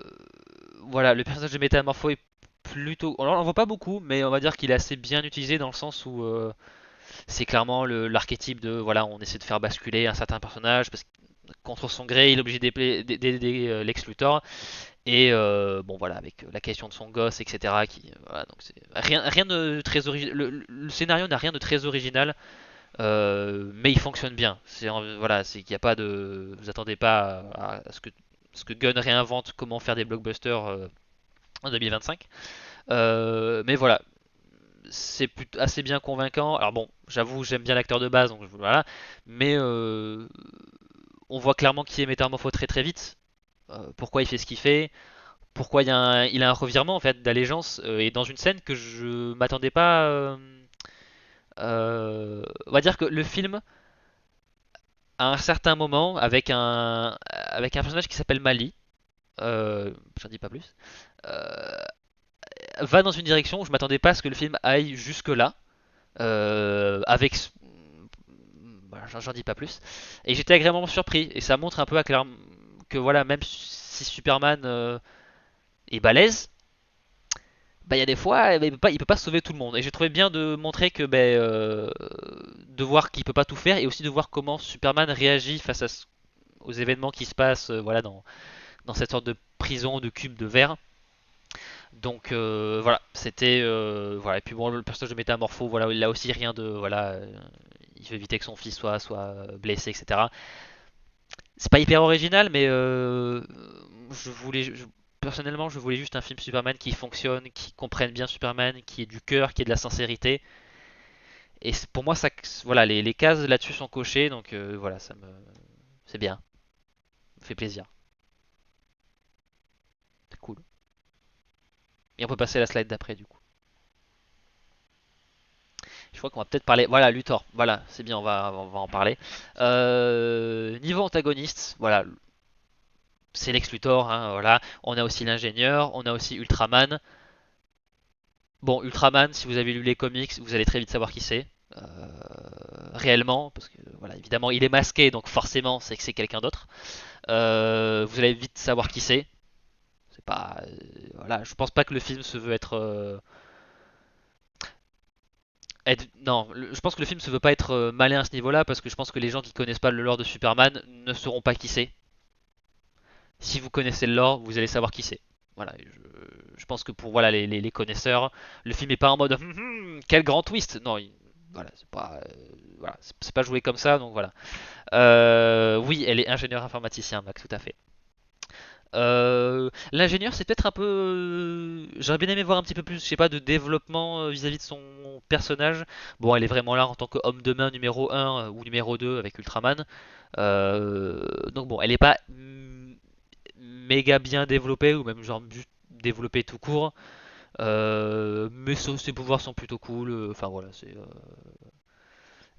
voilà, le personnage de Métamorpho est plutôt. On en voit pas beaucoup, mais on va dire qu'il est assez bien utilisé dans le sens où c'est clairement l'archétype de voilà, on essaie de faire basculer un certain personnage parce que contre son gré, il est obligé d'aider Lex Luthor. Et bon voilà, avec la question de son gosse, etc. Voilà, donc c'est rien de très original. Le scénario n'a rien de très original, mais il fonctionne bien. Voilà, c'est qu'il n'y a pas de, vous attendez pas à ce que Gunn réinvente comment faire des blockbusters en 2025. Mais voilà, c'est assez bien convaincant. Alors bon, j'avoue, j'aime bien l'acteur de base, donc voilà. Mais on voit clairement qu'il est métamorpho très très vite. Pourquoi il fait ce qu'il fait, pourquoi il a un revirement en fait d'allégeance et dans une scène que je m'attendais pas. On va dire que le film, à un certain moment, avec un personnage qui s'appelle Mali, j'en dis pas plus, euh, va dans une direction où je m'attendais pas à ce que le film aille jusque là. Avec voilà, j'en dis pas plus. Et j'étais agréablement surpris. Et ça montre un peu que voilà, même si Superman est balèze, bah, il y a des fois, il peut pas sauver tout le monde. Et j'ai trouvé bien de montrer que, de voir qu'il peut pas tout faire et aussi de voir comment Superman réagit face aux événements qui se passent, voilà, dans cette sorte de prison de cube de verre. Donc voilà, c'était voilà. Et puis bon, le personnage de Métamorpho, voilà, il a aussi rien de voilà, il veut éviter que son fils soit blessé, etc. C'est pas hyper original, mais je voulais, personnellement, je voulais juste un film Superman qui fonctionne, qui comprenne bien Superman, qui ait du cœur, qui ait de la sincérité. Et pour moi, ça, voilà, les cases là-dessus sont cochées, donc voilà, c'est bien, ça me fait plaisir, c'est cool. Et on peut passer à la slide d'après du coup. Je crois qu'on va peut-être parler, voilà, Luthor, voilà, c'est bien, on va en parler. Niveau antagoniste, voilà, c'est Lex Luthor, hein, voilà. On a aussi l'ingénieur, on a aussi Ultraman. Bon, Ultraman, si vous avez lu les comics, vous allez très vite savoir qui c'est. Euh, réellement, parce que voilà, évidemment, il est masqué, donc forcément, c'est que c'est quelqu'un d'autre. Vous allez vite savoir qui c'est. C'est pas, voilà, je pense pas que le film se veut être Non, je pense que le film se veut pas être malin à ce niveau-là parce que je pense que les gens qui connaissent pas le lore de Superman ne sauront pas qui c'est. Si vous connaissez le lore, vous allez savoir qui c'est. Voilà, je pense que pour voilà les connaisseurs, le film est pas en mode quel grand twist. Non, voilà, c'est pas voilà, c'est pas joué comme ça, donc voilà. Oui, elle est ingénieure informaticien, Max, tout à fait. L'ingénieur, c'est peut-être un peu. J'aurais bien aimé voir un petit peu plus, je sais pas, de développement vis-à-vis de son personnage. Bon, elle est vraiment là en tant qu'homme de main numéro un ou numéro 2 avec Ultraman. Donc bon, elle est pas méga bien développée ou même genre juste développée tout court. Mais ses pouvoirs sont plutôt cool. Enfin voilà, c'est.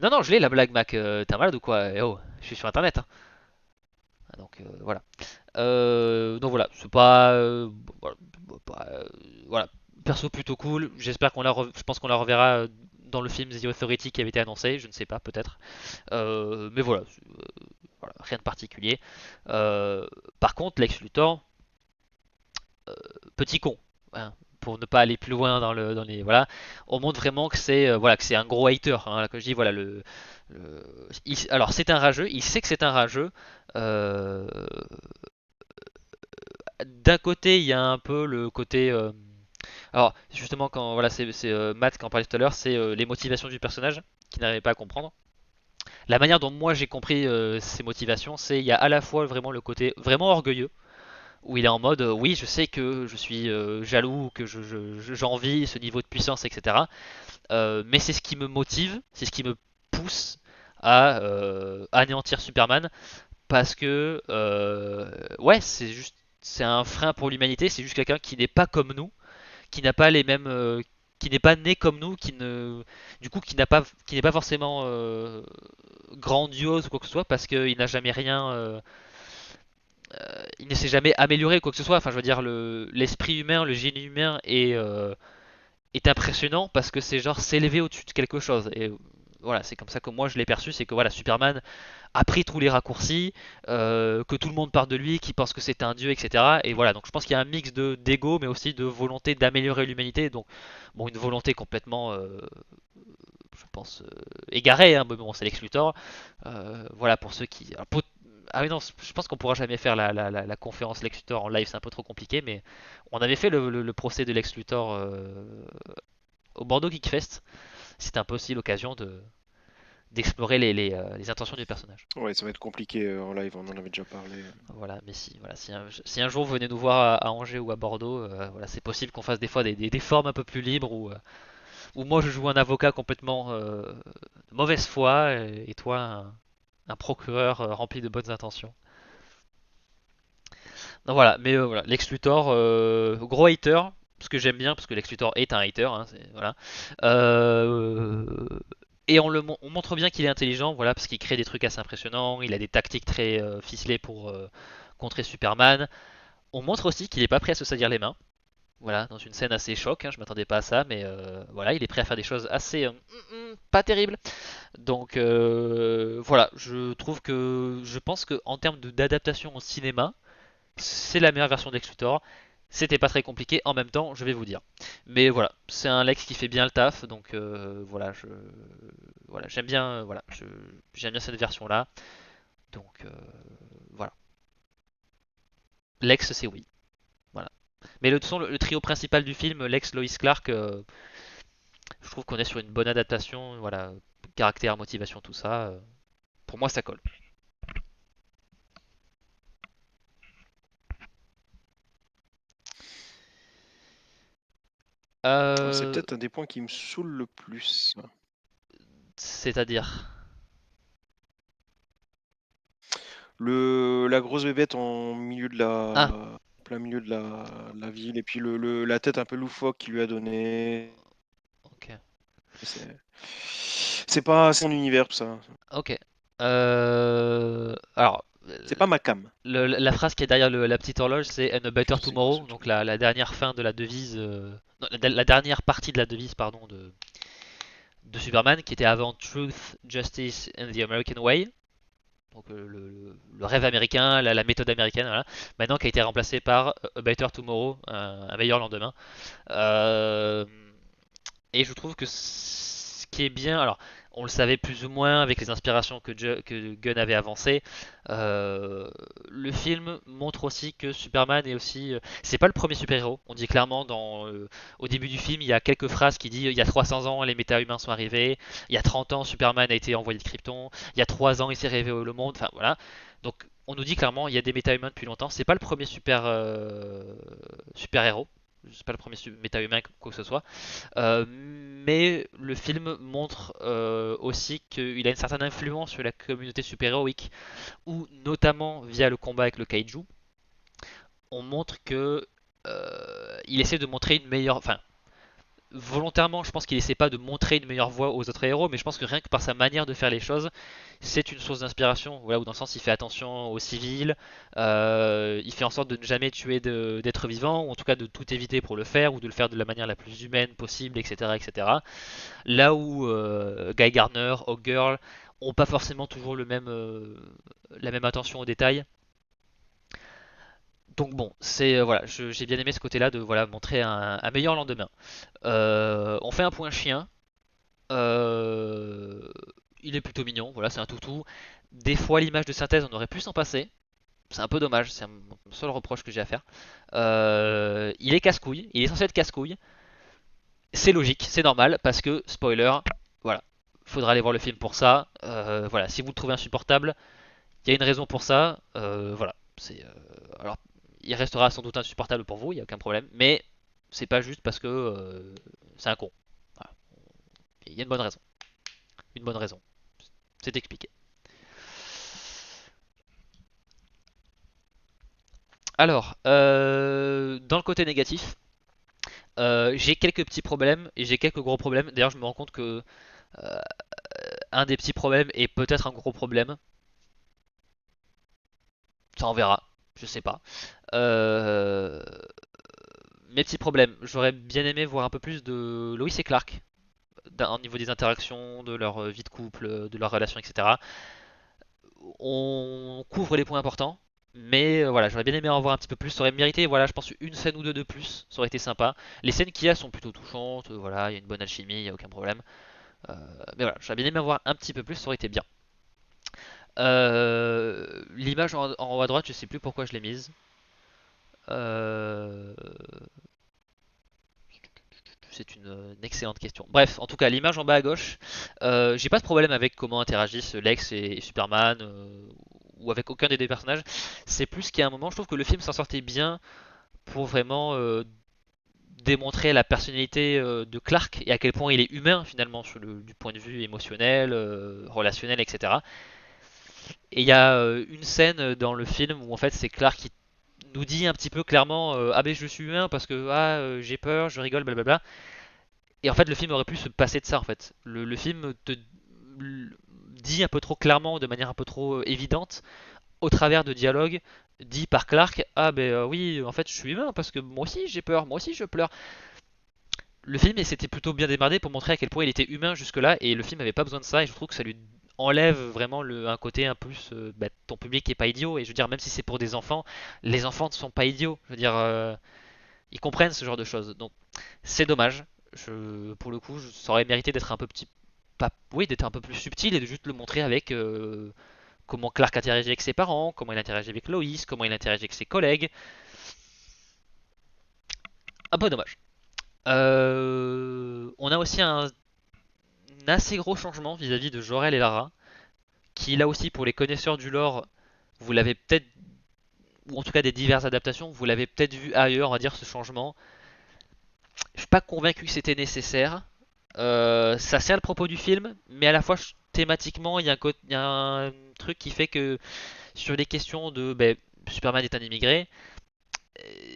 Non, non, je l'ai la blague, Mac. T'es un malade ou quoi? Eh oh, je suis sur internet, hein. Donc voilà. Donc voilà, c'est pas, voilà, voilà. Perso plutôt cool. J'espère je pense qu'on la reverra dans le film The Authority qui avait été annoncé. Je ne sais pas, peut-être. Mais voilà, voilà, rien de particulier. Par contre, Lex Luthor, petit con, hein, pour ne pas aller plus loin dans les voilà, on montre vraiment que c'est voilà que c'est un gros hater. Hein, là, que je dis voilà alors c'est un rageux, il sait que c'est un rageux. Euh, D'un côté, il y a un peu le côté. Alors, justement, quand voilà, c'est Matt qui en parlait tout à l'heure, c'est les motivations du personnage qu'il n'arrivait pas à comprendre. La manière dont moi j'ai compris ses motivations, c'est il y a à la fois vraiment le côté vraiment orgueilleux, où il est en mode oui, je sais que je suis jaloux, que j'envie ce niveau de puissance, etc. Mais c'est ce qui me motive, c'est ce qui me pousse à anéantir Superman parce que ouais, c'est un frein pour l'humanité, c'est juste quelqu'un qui n'est pas comme nous, qui n'a pas les mêmes qui n'est pas né comme nous, du coup qui n'est pas forcément grandiose ou quoi que ce soit parce qu'il n'a jamais rien il ne s'est jamais amélioré ou quoi que ce soit. Enfin, je veux dire l'esprit humain, le génie humain est impressionnant parce que c'est genre s'élever au-dessus de quelque chose et voilà, c'est comme ça que moi je l'ai perçu, c'est que voilà, Superman a pris tous les raccourcis, que tout le monde parle de lui, qui pense que c'est un dieu, etc. Et voilà, donc je pense qu'il y a un mix de d'ego, mais aussi de volonté d'améliorer l'humanité. Donc, bon, une volonté complètement, je pense, égarée, hein, mais bon, c'est Lex Luthor. Voilà, pour ceux qui. Ah oui, non, je pense qu'on pourra jamais faire la conférence Lex Luthor en live, c'est un peu trop compliqué, mais on avait fait le procès de Lex Luthor au Bordeaux Geek Fest. C'était un peu aussi l'occasion d'explorer les intentions du personnage. Ouais, ça va être compliqué en live, on en avait déjà parlé. Voilà, mais si, voilà, si un jour vous venez nous voir à Angers ou à Bordeaux, voilà, c'est possible qu'on fasse des fois des formes un peu plus libres où moi je joue un avocat complètement de mauvaise foi et toi un procureur rempli de bonnes intentions. Donc voilà, mais voilà, Lex Luthor, gros hater, ce que j'aime bien parce que Lex Luthor est un hater, hein, voilà. Euh, et on montre bien qu'il est intelligent, voilà, parce qu'il crée des trucs assez impressionnants, il a des tactiques très ficelées pour contrer Superman. On montre aussi qu'il est pas prêt à se salir les mains. Voilà, dans une scène assez choc, hein, je m'attendais pas à ça, mais voilà, il est prêt à faire des choses assez pas terribles. Donc voilà, je pense que en termes d'adaptation au cinéma, c'est la meilleure version d'Lex Luthor. C'était pas très compliqué en même temps, je vais vous dire. Mais voilà, c'est un Lex qui fait bien le taf, donc voilà, voilà, j'aime bien, j'aime bien cette version là. Donc voilà, Lex c'est oui. Voilà. Mais de toute façon, le trio principal du film, Lex, Lois, Clark, je trouve qu'on est sur une bonne adaptation. Voilà, caractère, motivation, tout ça. Pour moi, ça colle. C'est Euh, peut-être un des points qui me saoule le plus. C'est-à-dire. La grosse bébête en milieu de Ah, plein milieu de la ville, et puis la tête un peu loufoque qu'il lui a donné. ok. C'est c'est pas son univers, tout ça. Ok. Alors, C'est pas ma cam. la phrase qui est derrière la petite horloge, c'est And a Better C'est quoi ce Tomorrow, donc truc? la dernière fin de la devise, non, la dernière partie de la devise, pardon, de Superman, qui était avant Truth, Justice and the American Way, donc le rêve américain, la méthode américaine, voilà. Maintenant qui a été remplacé par A Better Tomorrow, un meilleur lendemain. Euh, et je trouve que qui est bien, alors on le savait plus ou moins avec les inspirations que Gunn avait avancées. euh, le film montre aussi que Superman est aussi, c'est pas le premier super-héros. On dit clairement au début du film, il y a quelques phrases qui disent il y a 300 ans les méta-humains sont arrivés, il y a 30 ans Superman a été envoyé de Krypton, il y a 3 ans il s'est révélé au monde, enfin voilà. Donc on nous dit clairement il y a des méta-humains depuis longtemps. C'est pas le premier super-héros. C'est pas le premier méta-humain quoi que ce soit. Mais le film montre aussi qu'il a une certaine influence sur la communauté super-héroïque, où notamment via le combat avec le kaiju, on montre que il essaie de montrer une meilleure, enfin volontairement, je pense qu'il essaie pas de montrer une meilleure voie aux autres héros, mais je pense que rien que par sa manière de faire les choses, c'est une source d'inspiration. Voilà, où dans le sens, il fait attention aux civils, il fait en sorte de ne jamais tuer d'êtres vivants, ou en tout cas de tout éviter pour le faire, ou de le faire de la manière la plus humaine possible, etc., etc. Là où Guy Gardner, Hawkgirl ont pas forcément toujours la même attention aux détails. Donc bon, c'est voilà, j'ai bien aimé ce côté-là de voilà montrer un meilleur lendemain. On fait un point chien. Euh, il est plutôt mignon, voilà, c'est un toutou. Des fois, l'image de synthèse, on aurait pu s'en passer. C'est un peu dommage, c'est mon seul reproche que j'ai à faire. Il est casse-couille, il est censé être casse-couille. C'est logique, c'est normal, parce que, spoiler, voilà, faudra aller voir le film pour ça. Voilà, si vous le trouvez insupportable, il y a une raison pour ça. Voilà, alors, il restera sans doute insupportable pour vous, il n'y a aucun problème, mais c'est pas juste parce que c'est un con. Voilà. Il y a une bonne raison. Une bonne raison. C'est expliqué. Alors, dans le côté négatif, j'ai quelques petits problèmes et j'ai quelques gros problèmes. D'ailleurs, je me rends compte que euh, un des petits problèmes est peut-être un gros problème. Ça, on verra. Je sais pas. Euh, mes petits problèmes. J'aurais bien aimé voir un peu plus de Lois et Clark au niveau des interactions, de leur vie de couple, de leur relation, etc. On couvre les points importants, mais voilà, j'aurais bien aimé en voir un petit peu plus. Ça aurait mérité, voilà, je pense une scène ou deux de plus, ça aurait été sympa. Les scènes qu'il y a sont plutôt touchantes, voilà, il y a une bonne alchimie, il y a aucun problème. Euh, mais voilà, j'aurais bien aimé en voir un petit peu plus, ça aurait été bien. L'image en haut à droite, je sais plus pourquoi je l'ai mise. Euh, c'est une excellente question. Bref, en tout cas, l'image en bas à gauche, j'ai pas de problème avec comment interagissent Lex et Superman, ou avec aucun des deux personnages. C'est plus qu'à un moment, je trouve que le film s'en sortait bien pour vraiment démontrer la personnalité de Clark et à quel point il est humain finalement du point de vue émotionnel, relationnel, etc. Et il y a une scène dans le film où en fait c'est Clark qui nous dit un petit peu clairement ah ben je suis humain parce que j'ai peur, je rigole, blablabla. Et en fait le film aurait pu se passer de ça en fait. Le film te dit un peu trop clairement, de manière un peu trop évidente, au travers de dialogues dit par Clark ah ben oui en fait je suis humain parce que moi aussi j'ai peur, moi aussi je pleure. Le film s'était plutôt bien démarré pour montrer à quel point il était humain jusque-là et le film n'avait pas besoin de ça et je trouve que ça lui enlève vraiment un côté un plus ton public est pas idiot et je veux dire même si c'est pour des enfants, les enfants ne sont pas idiots. Je veux dire ils comprennent ce genre de choses. Donc c'est dommage. Pour le coup, ça aurait mérité d'être un peu petit pas, oui, d'être un peu plus subtil et de juste le montrer avec comment Clark interagit avec ses parents, comment il interagit avec Lois, comment il interagit avec ses collègues. Un peu dommage. On a aussi un assez gros changement vis-à-vis de Jor-El et Lara, qui là aussi pour les connaisseurs du lore, vous l'avez peut-être, ou en tout cas des diverses adaptations, vous l'avez peut-être vu ailleurs, on va dire ce changement. Je suis pas convaincu que c'était nécessaire. Ça sert le propos du film, mais à la fois thématiquement, il y a un truc qui fait que sur les questions de Superman est un immigré,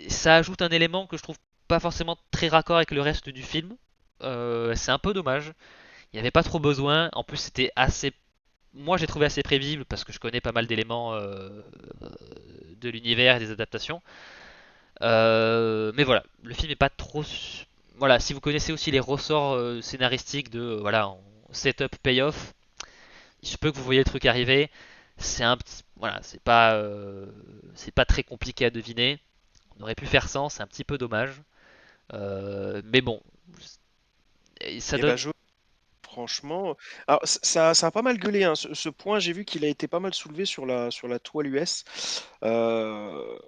ça ajoute un élément que je trouve pas forcément très raccord avec le reste du film. C'est un peu dommage. Il n'y avait pas trop besoin. En plus, c'était assez. Moi, j'ai trouvé assez prévisible parce que je connais pas mal d'éléments de l'univers et des adaptations. Mais voilà, le film est pas trop. Voilà, si vous connaissez aussi les ressorts scénaristiques de voilà, setup, payoff, il se peut que vous voyez le truc arriver. Voilà, c'est pas très compliqué à deviner. On aurait pu faire sans, c'est un petit peu dommage. Mais bon, ça Et ben, donne. franchement, alors ça a pas mal gueulé, hein, ce point. J'ai vu qu'il a été pas mal soulevé sur la toile US. Euh,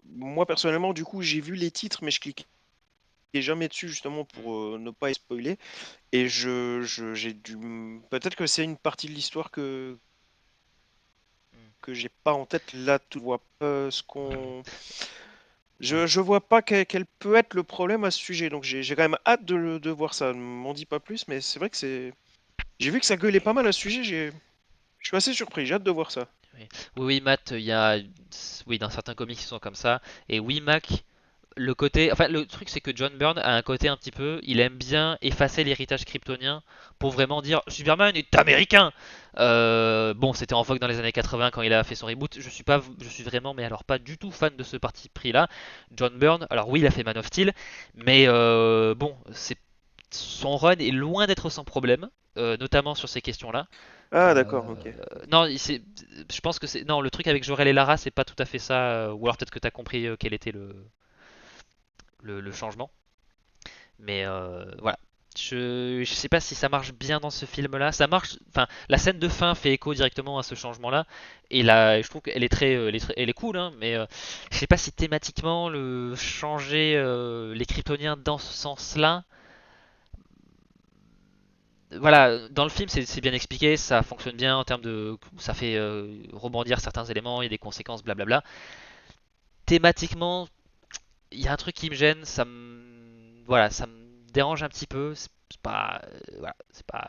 Moi personnellement, du coup, j'ai vu les titres, mais je cliquais jamais dessus justement Mm, pour ne pas être spoilé. Et j'ai dû, peut-être que c'est une partie de l'histoire mm. que j'ai pas en tête là. Tu vois pas ce qu'on, je vois pas quel peut être le problème à ce sujet. Donc j'ai quand même hâte de voir ça. Ne m'en dis pas plus, mais c'est vrai que c'est, j'ai vu que ça gueulait pas mal à ce sujet. Je suis assez surpris. J'ai hâte de voir ça. Oui, oui, oui, Matt, il y a, oui, dans certains comics qui sont comme ça. Et oui, Mac, le côté, enfin, le truc c'est que John Byrne a un côté un petit peu, il aime bien effacer l'héritage kryptonien pour vraiment dire Superman est américain. Bon, c'était en vogue dans les années 80 quand il a fait son reboot. Je suis vraiment, mais alors pas du tout fan de ce parti pris-là. John Byrne, alors oui, il a fait Man of Steel, mais bon, c'est son run est loin d'être sans problème, notamment sur ces questions-là. Ah d'accord, Euh, ok. non, je pense que c'est non, le truc avec Jor-El et Lara, c'est pas tout à fait ça. Ou alors peut-être que t'as compris quel était le changement. Mais voilà. Je sais pas si ça marche bien dans ce film-là. Ça marche. Enfin, la scène de fin fait écho directement à ce changement-là. Et là, je trouve qu'elle est elle est cool, hein, mais je sais pas si thématiquement le changer les Kryptoniens dans ce sens-là. Voilà, dans le film, c'est bien expliqué, ça fonctionne bien en termes de, ça fait rebondir certains éléments, il y a des conséquences, blablabla. Thématiquement, il y a un truc qui me gêne, voilà, ça me dérange un petit peu. C'est pas, voilà, c'est pas.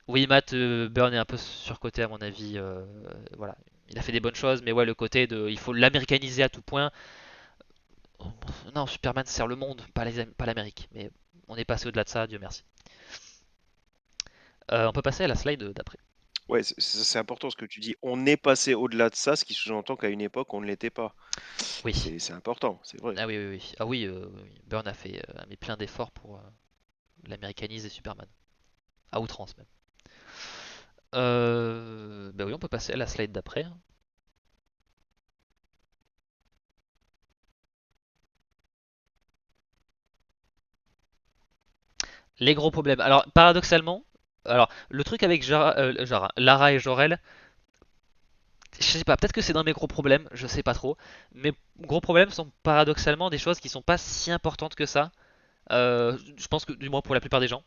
Oui, Matt Byrne est un peu surcoté à mon avis. Voilà, il a fait des bonnes choses, mais ouais, le côté de, il faut l'américaniser à tout point. Non, Superman sert le monde, pas l'Amérique. Mais on est passé au-delà de ça, Dieu merci. On peut passer à la slide d'après. Ouais, c'est important ce que tu dis. On est passé au-delà de ça, ce qui sous-entend qu'à une époque, on ne l'était pas. Oui. C'est important, c'est vrai. Ah oui, oui, oui. Ah oui, oui. Byrne a mis plein d'efforts pour l'américaniser Superman. À outrance même. Bah oui, on peut passer à la slide d'après, hein. Les gros problèmes. Alors, paradoxalement, alors le truc avec Lara et Jor-El, je sais pas, peut-être que c'est dans mes gros problèmes, je sais pas trop. Mes gros problèmes sont paradoxalement des choses qui sont pas si importantes que ça. Je pense que, du moins pour la plupart des gens.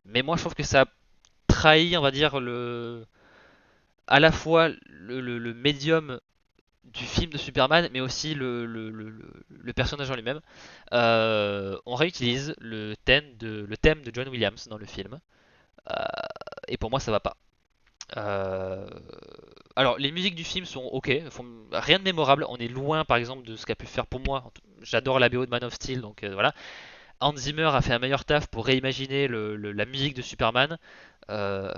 Mais moi, je trouve que ça trahit, on va dire, à la fois le médium du film de Superman, mais aussi le personnage en lui-même. On réutilise le thème de John Williams dans le film, euh, et pour moi ça va pas. Euh, alors les musiques du film sont ok, font rien de mémorable. On est loin par exemple de ce qu'a pu faire pour moi. J'adore la BO de Man of Steel, donc voilà. Hans Zimmer a fait un meilleur taf pour réimaginer la musique de Superman. Euh,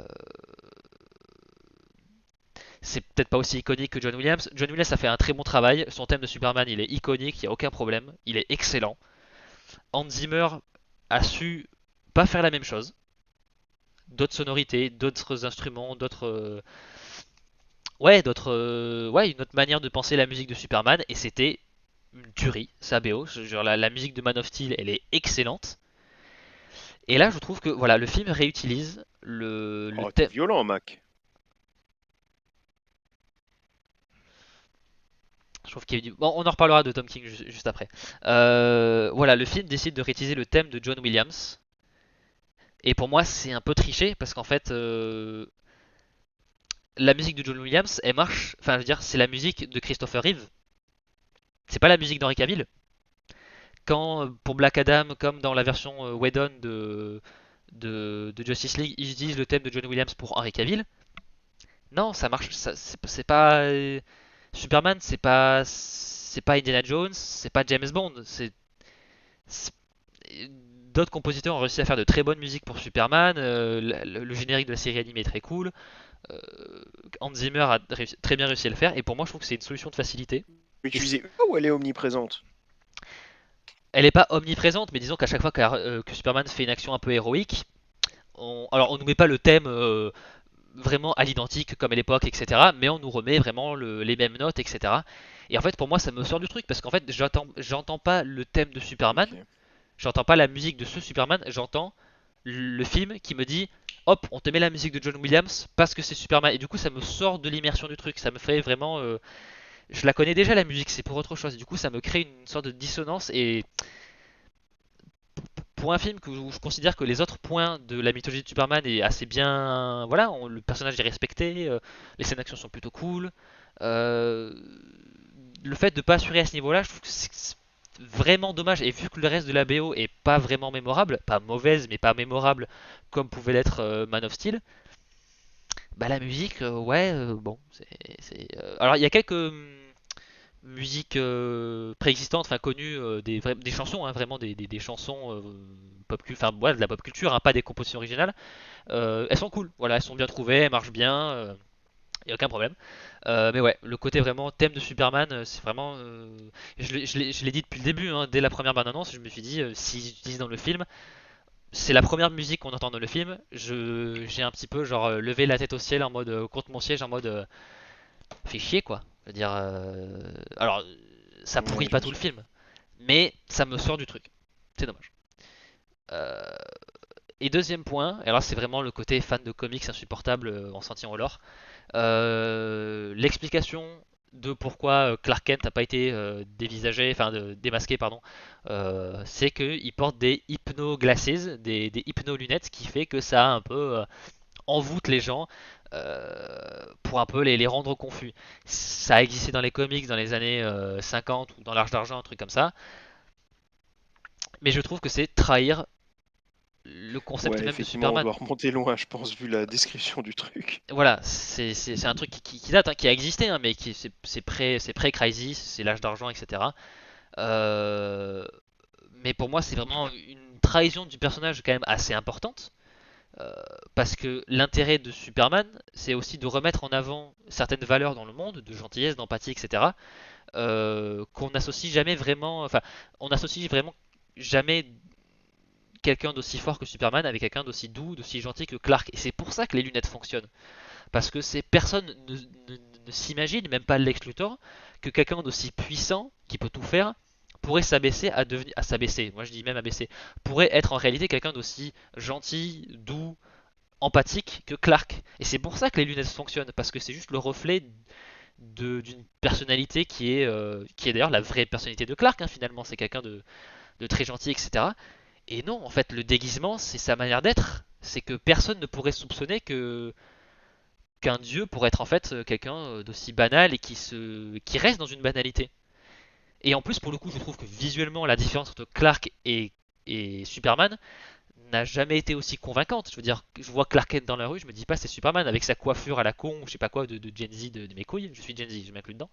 c'est peut-être pas aussi iconique que John Williams. John Williams a fait un très bon travail. Son thème de Superman, il est iconique, il n'y a aucun problème. Il est excellent. Hans Zimmer a su pas faire la même chose. D'autres sonorités, d'autres instruments, ouais, une autre manière de penser la musique de Superman. Et c'était une tuerie, sa BO. Genre la musique de Man of Steel, elle est excellente. Et là, je trouve que voilà, le film réutilise le Oh, t'es thème. violent, Mac. Je trouve qu'il y a bon, on en reparlera de Tom King juste après. Voilà, le film décide de réutiliser le thème de John Williams. Et pour moi, c'est un peu triché parce qu'en fait, la musique de John Williams, elle marche. Enfin, je veux dire, c'est la musique de Christopher Reeve. C'est pas la musique d'Henry Cavill. Quand pour Black Adam, comme dans la version Whedon de Justice League, ils utilisent le thème de John Williams pour Henry Cavill. Non, ça marche. C'est pas Superman, c'est pas Indiana Jones, c'est pas James Bond. C'est- D'autres compositeurs ont réussi à faire de très bonnes musiques pour Superman. Le générique de la série animée est très cool. Euh, Hans Zimmer a très bien réussi à le faire. Et pour moi, je trouve que c'est une solution de facilité. Et Utilisée ou elle est omniprésente? elle n'est pas omniprésente, mais disons qu'à chaque fois que Superman fait une action un peu héroïque, alors on nous met pas le thème vraiment à l'identique comme à l'époque, etc. Mais on nous remet vraiment les mêmes notes, etc. Et en fait, pour moi, ça me sort du truc parce qu'en fait, j'entends pas le thème de Superman, Ok. j'entends pas la musique de ce Superman, j'entends le film qui me dit hop, on te met la musique de John Williams parce que c'est Superman. Et du coup, ça me sort de l'immersion du truc. Ça me fait vraiment. Je la connais déjà la musique, c'est pour autre chose. Et du coup, ça me crée une sorte de dissonance. Et pour un film où je considère que les autres points de la mythologie de Superman est assez bien. Voilà, le personnage est respecté, les scènes d'action sont plutôt cool. Euh, le fait de pas assurer à ce niveau-là, je trouve que c'est vraiment dommage. Et vu que le reste de la BO est pas vraiment mémorable, pas mauvaise, mais pas mémorable, comme pouvait l'être Man of Steel, bah la musique, ouais, bon, alors il y a quelques musiques préexistantes, enfin connues, des chansons, hein, vraiment des chansons pop, enfin ouais, de la pop culture, hein, pas des compositions originales. Elles sont cool, voilà, elles sont bien trouvées, elles marchent bien, y a aucun problème. Mais ouais, le côté vraiment thème de Superman, c'est vraiment. Je l'ai dit depuis le début, hein, dès la première bande-annonce, je me suis dit, s'ils utilisent dans le film, c'est la première musique qu'on entend dans le film. J'ai un petit peu genre levé la tête au ciel en mode contre mon siège, en mode fait chier quoi. Je veux dire, alors ça pourrit Ouais, pas bien tout le sûr. film, mais ça me sort du truc. C'est dommage. Euh, et deuxième point, alors c'est vraiment le côté fan de comics insupportable en senti en lore. L'explication de pourquoi Clark Kent n'a pas été dévisagé, enfin démasqué, pardon, c'est qu'il porte des hypno-glasses, des hypno-lunettes, qui fait que ça un peu envoûte les gens pour un peu les rendre confus. Ça a existé dans les comics dans les années 50 ou dans l'Arche d'Argent, un truc comme ça, mais je trouve que c'est trahir le concept Ouais, même de effectivement, on Superman. doit remonter loin, je pense, vu la description du truc. Voilà, c'est un truc qui date, hein, qui a existé, hein, mais c'est pré-Crisis, c'est l'âge d'argent, etc. Euh, mais pour moi, c'est vraiment une trahison du personnage quand même assez importante. euh, Parce que l'intérêt de Superman, c'est aussi de remettre en avant certaines valeurs dans le monde, de gentillesse, d'empathie, etc. Qu'on n'associe jamais vraiment. Enfin, on n'associe vraiment jamais quelqu'un d'aussi fort que Superman avec quelqu'un d'aussi doux, d'aussi gentil que Clark. Et c'est pour ça que les lunettes fonctionnent. Parce que personne ne s'imagine, même pas Lex Luthor, que quelqu'un d'aussi puissant, qui peut tout faire, pourrait s'abaisser à devenir, à s'abaisser, moi je dis même abaisser, pourrait être en réalité quelqu'un d'aussi gentil, doux, empathique que Clark. Et c'est pour ça que les lunettes fonctionnent, parce que c'est juste le reflet d'une personnalité qui est d'ailleurs la vraie personnalité de Clark, hein, finalement, c'est quelqu'un de très gentil, etc. Et non, en fait, le déguisement, c'est sa manière d'être. C'est que personne ne pourrait soupçonner qu'un dieu pourrait être en fait quelqu'un d'aussi banal et qui reste dans une banalité. Et en plus, pour le coup, je trouve que visuellement, la différence entre Clark et Superman n'a jamais été aussi convaincante. Je veux dire, je vois Clark Kent dans la rue, je me dis pas c'est Superman avec sa coiffure à la con, ou je sais pas quoi, de Gen Z de mes couilles. Je suis Gen Z, je m'inclus dedans.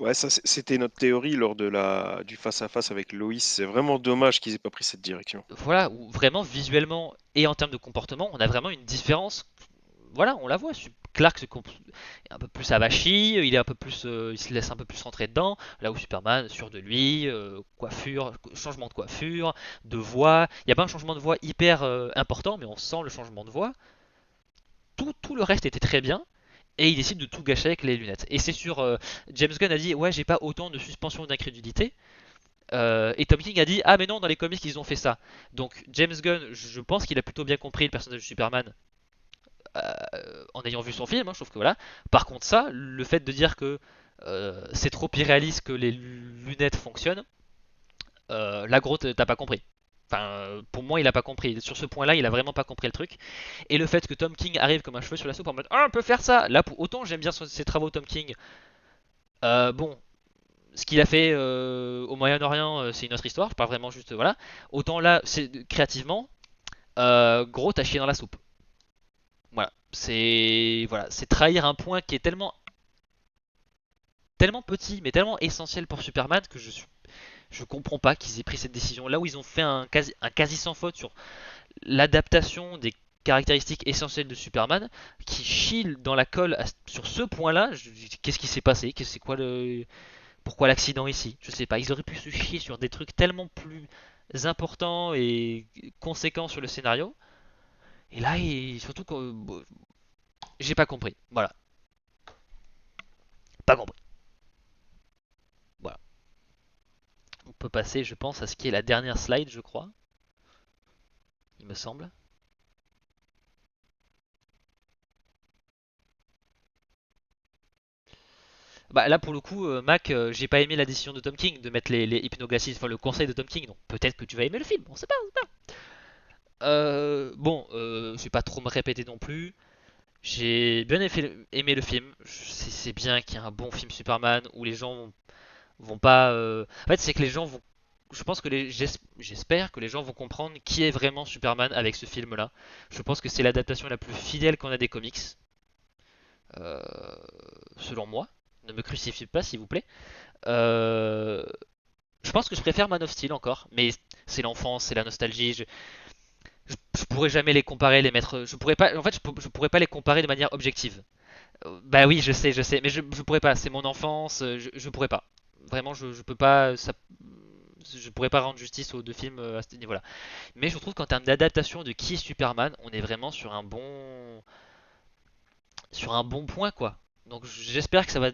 Ouais, ça, c'était notre théorie lors du face-à-face avec Loïs. C'est vraiment dommage qu'ils aient pas pris cette direction. Voilà, où vraiment visuellement et en termes de comportement, on a vraiment une différence. Voilà, on la voit. Clark est un peu plus avachi, il est un peu plus, il se laisse un peu plus rentrer dedans. Là où Superman, sûr de lui, coiffure, changement de coiffure, de voix. Il n'y a pas un changement de voix hyper important, mais on sent le changement de voix. Tout le reste était très bien. Et il décide de tout gâcher avec les lunettes. Et c'est sur. James Gunn a dit ouais, j'ai pas autant de suspension d'incrédulité. Et Tom King a dit ah mais non, dans les comics ils ont fait ça. Donc James Gunn, je pense qu'il a plutôt bien compris le personnage de Superman en ayant vu son film, hein, je trouve que voilà. Par contre, ça, le fait de dire que c'est trop irréaliste que les lunettes fonctionnent, la grotte, t'as pas compris. Enfin, pour moi, il a pas compris. Sur ce point-là, il a vraiment pas compris le truc. Et le fait que Tom King arrive comme un cheveu sur la soupe en mode ah, on peut faire ça. Là, autant j'aime bien ses travaux, Tom King. Bon, ce qu'il a fait au Moyen-Orient, c'est une autre histoire. Pas vraiment juste voilà. Autant là, c'est créativement, gros, t'as chié dans la soupe. Voilà, c'est trahir un point qui est tellement petit, mais tellement essentiel pour Superman que je comprends pas qu'ils aient pris cette décision. Là où ils ont fait un quasi sans faute sur l'adaptation des caractéristiques essentielles de Superman, qui chie dans la colle sur ce point-là. Qu'est-ce qui s'est passé? C'est quoi pourquoi l'accident ici? Je sais pas. Ils auraient pu se chier sur des trucs tellement plus importants et conséquents sur le scénario. Et là, surtout que bon, j'ai pas compris. Voilà, pas compris. Voilà. On peut passer, je pense, à ce qui est la dernière slide, je crois, il me semble. Bah là pour le coup, Mac, j'ai pas aimé la décision de Tom King de mettre les hypnoglacis, enfin le conseil de Tom King, donc peut-être que tu vas aimer le film, on sait pas, on sait pas. Bon, je vais pas trop me répéter non plus. J'ai bien aimé le film. C'est bien qu'il y ait un bon film Superman où les gens vont pas. En fait, c'est que les gens vont. Je pense que j'espère que les gens vont comprendre qui est vraiment Superman avec ce film-là. Je pense que c'est l'adaptation la plus fidèle qu'on a des comics, euh, selon moi. Ne me crucifiez pas, s'il vous plaît. Euh, je pense que je préfère Man of Steel encore, mais c'est l'enfance, c'est la nostalgie. Je pourrais jamais les comparer, les mettre. Je pourrais pas. En fait, je pourrais pas les comparer de manière objective. Bah oui, je sais, mais je pourrais pas. C'est mon enfance, je pourrais pas. Vraiment, je peux pas. Je pourrais pas rendre justice aux deux films à ce niveau-là. Mais je trouve qu'en termes d'adaptation de qui est Superman, on est vraiment sur un bon point, quoi. Donc j'espère que ça va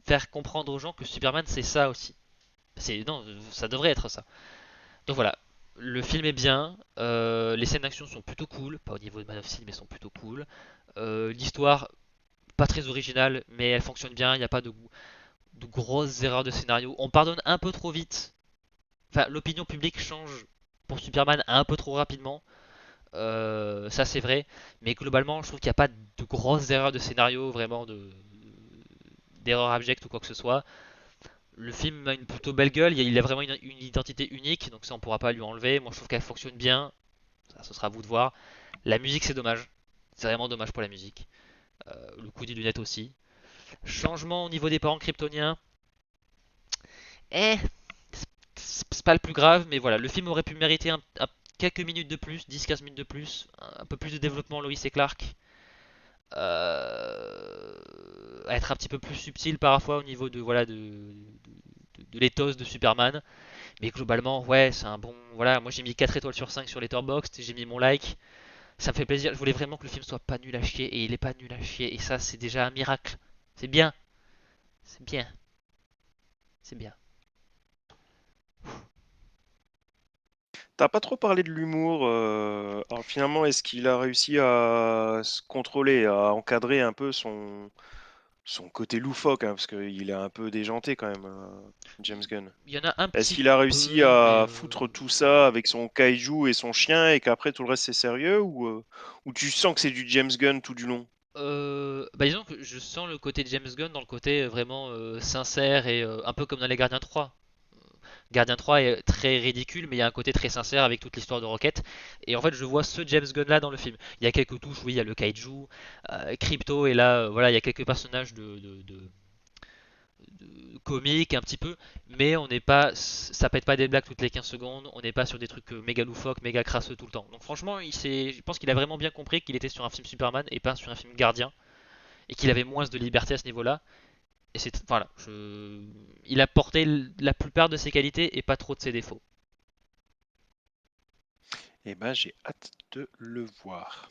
faire comprendre aux gens que Superman c'est ça aussi. Non, ça devrait être ça. Donc voilà, le film est bien, les scènes d'action sont plutôt cool, pas au niveau de Man of Steel mais sont plutôt cool. L'histoire pas très originale mais elle fonctionne bien, il n'y a pas de grosses erreurs de scénario. On pardonne un peu trop vite. Enfin, l'opinion publique change pour Superman un peu trop rapidement. Ça c'est vrai, mais globalement je trouve qu'il n'y a pas de grosses erreurs de scénario, vraiment d'erreurs abjectes ou quoi que ce soit. Le film a une plutôt belle gueule, il a vraiment une identité unique, donc ça on pourra pas lui enlever. Moi je trouve qu'elle fonctionne bien, ça ce sera à vous de voir. La musique c'est dommage, c'est vraiment dommage pour la musique. Le coup des lunettes aussi. Changement au niveau des parents kryptoniens, eh, c'est pas le plus grave, mais voilà, le film aurait pu mériter quelques minutes de plus, 10-15 minutes de plus, un peu plus de développement Lois et Clark. Être un petit peu plus subtil parfois au niveau de voilà de l'éthos de Superman. Mais globalement, ouais, c'est un bon. Voilà, moi j'ai mis 4 étoiles sur 5 sur Letterboxd, j'ai mis mon like. Ça me fait plaisir. Je voulais vraiment que le film soit pas nul à chier et il est pas nul à chier. Et ça, c'est déjà un miracle. C'est bien. C'est bien. C'est bien. T'as pas trop parlé de l'humour. Alors finalement, est-ce qu'il a réussi à se contrôler, à encadrer un peu son côté loufoque, hein, parce qu'il est un peu déjanté quand même, James Gunn. Il y en a un Est-ce petit qu'il a réussi peu, mais à foutre tout ça avec son kaiju et son chien et qu'après tout le reste c'est sérieux ou tu sens que c'est du James Gunn tout du long? bah disons que je sens le côté de James Gunn dans le côté vraiment sincère et un peu comme dans Les Gardiens 3. Gardien 3 est très ridicule, mais il y a un côté très sincère avec toute l'histoire de Rocket. Et en fait, je vois ce James Gunn là dans le film. Il y a quelques touches, oui, il y a le kaiju, Crypto, et là, voilà, il y a quelques personnages de comiques un petit peu, mais on n'est pas, ça pète pas des blagues toutes les 15 secondes, on n'est pas sur des trucs méga loufoques, méga crasseux tout le temps. Donc franchement, je pense qu'il a vraiment bien compris qu'il était sur un film Superman et pas sur un film Gardien, et qu'il avait moins de liberté à ce niveau-là. Et c'est voilà, il a porté la plupart de ses qualités et pas trop de ses défauts. Eh ben j'ai hâte de le voir.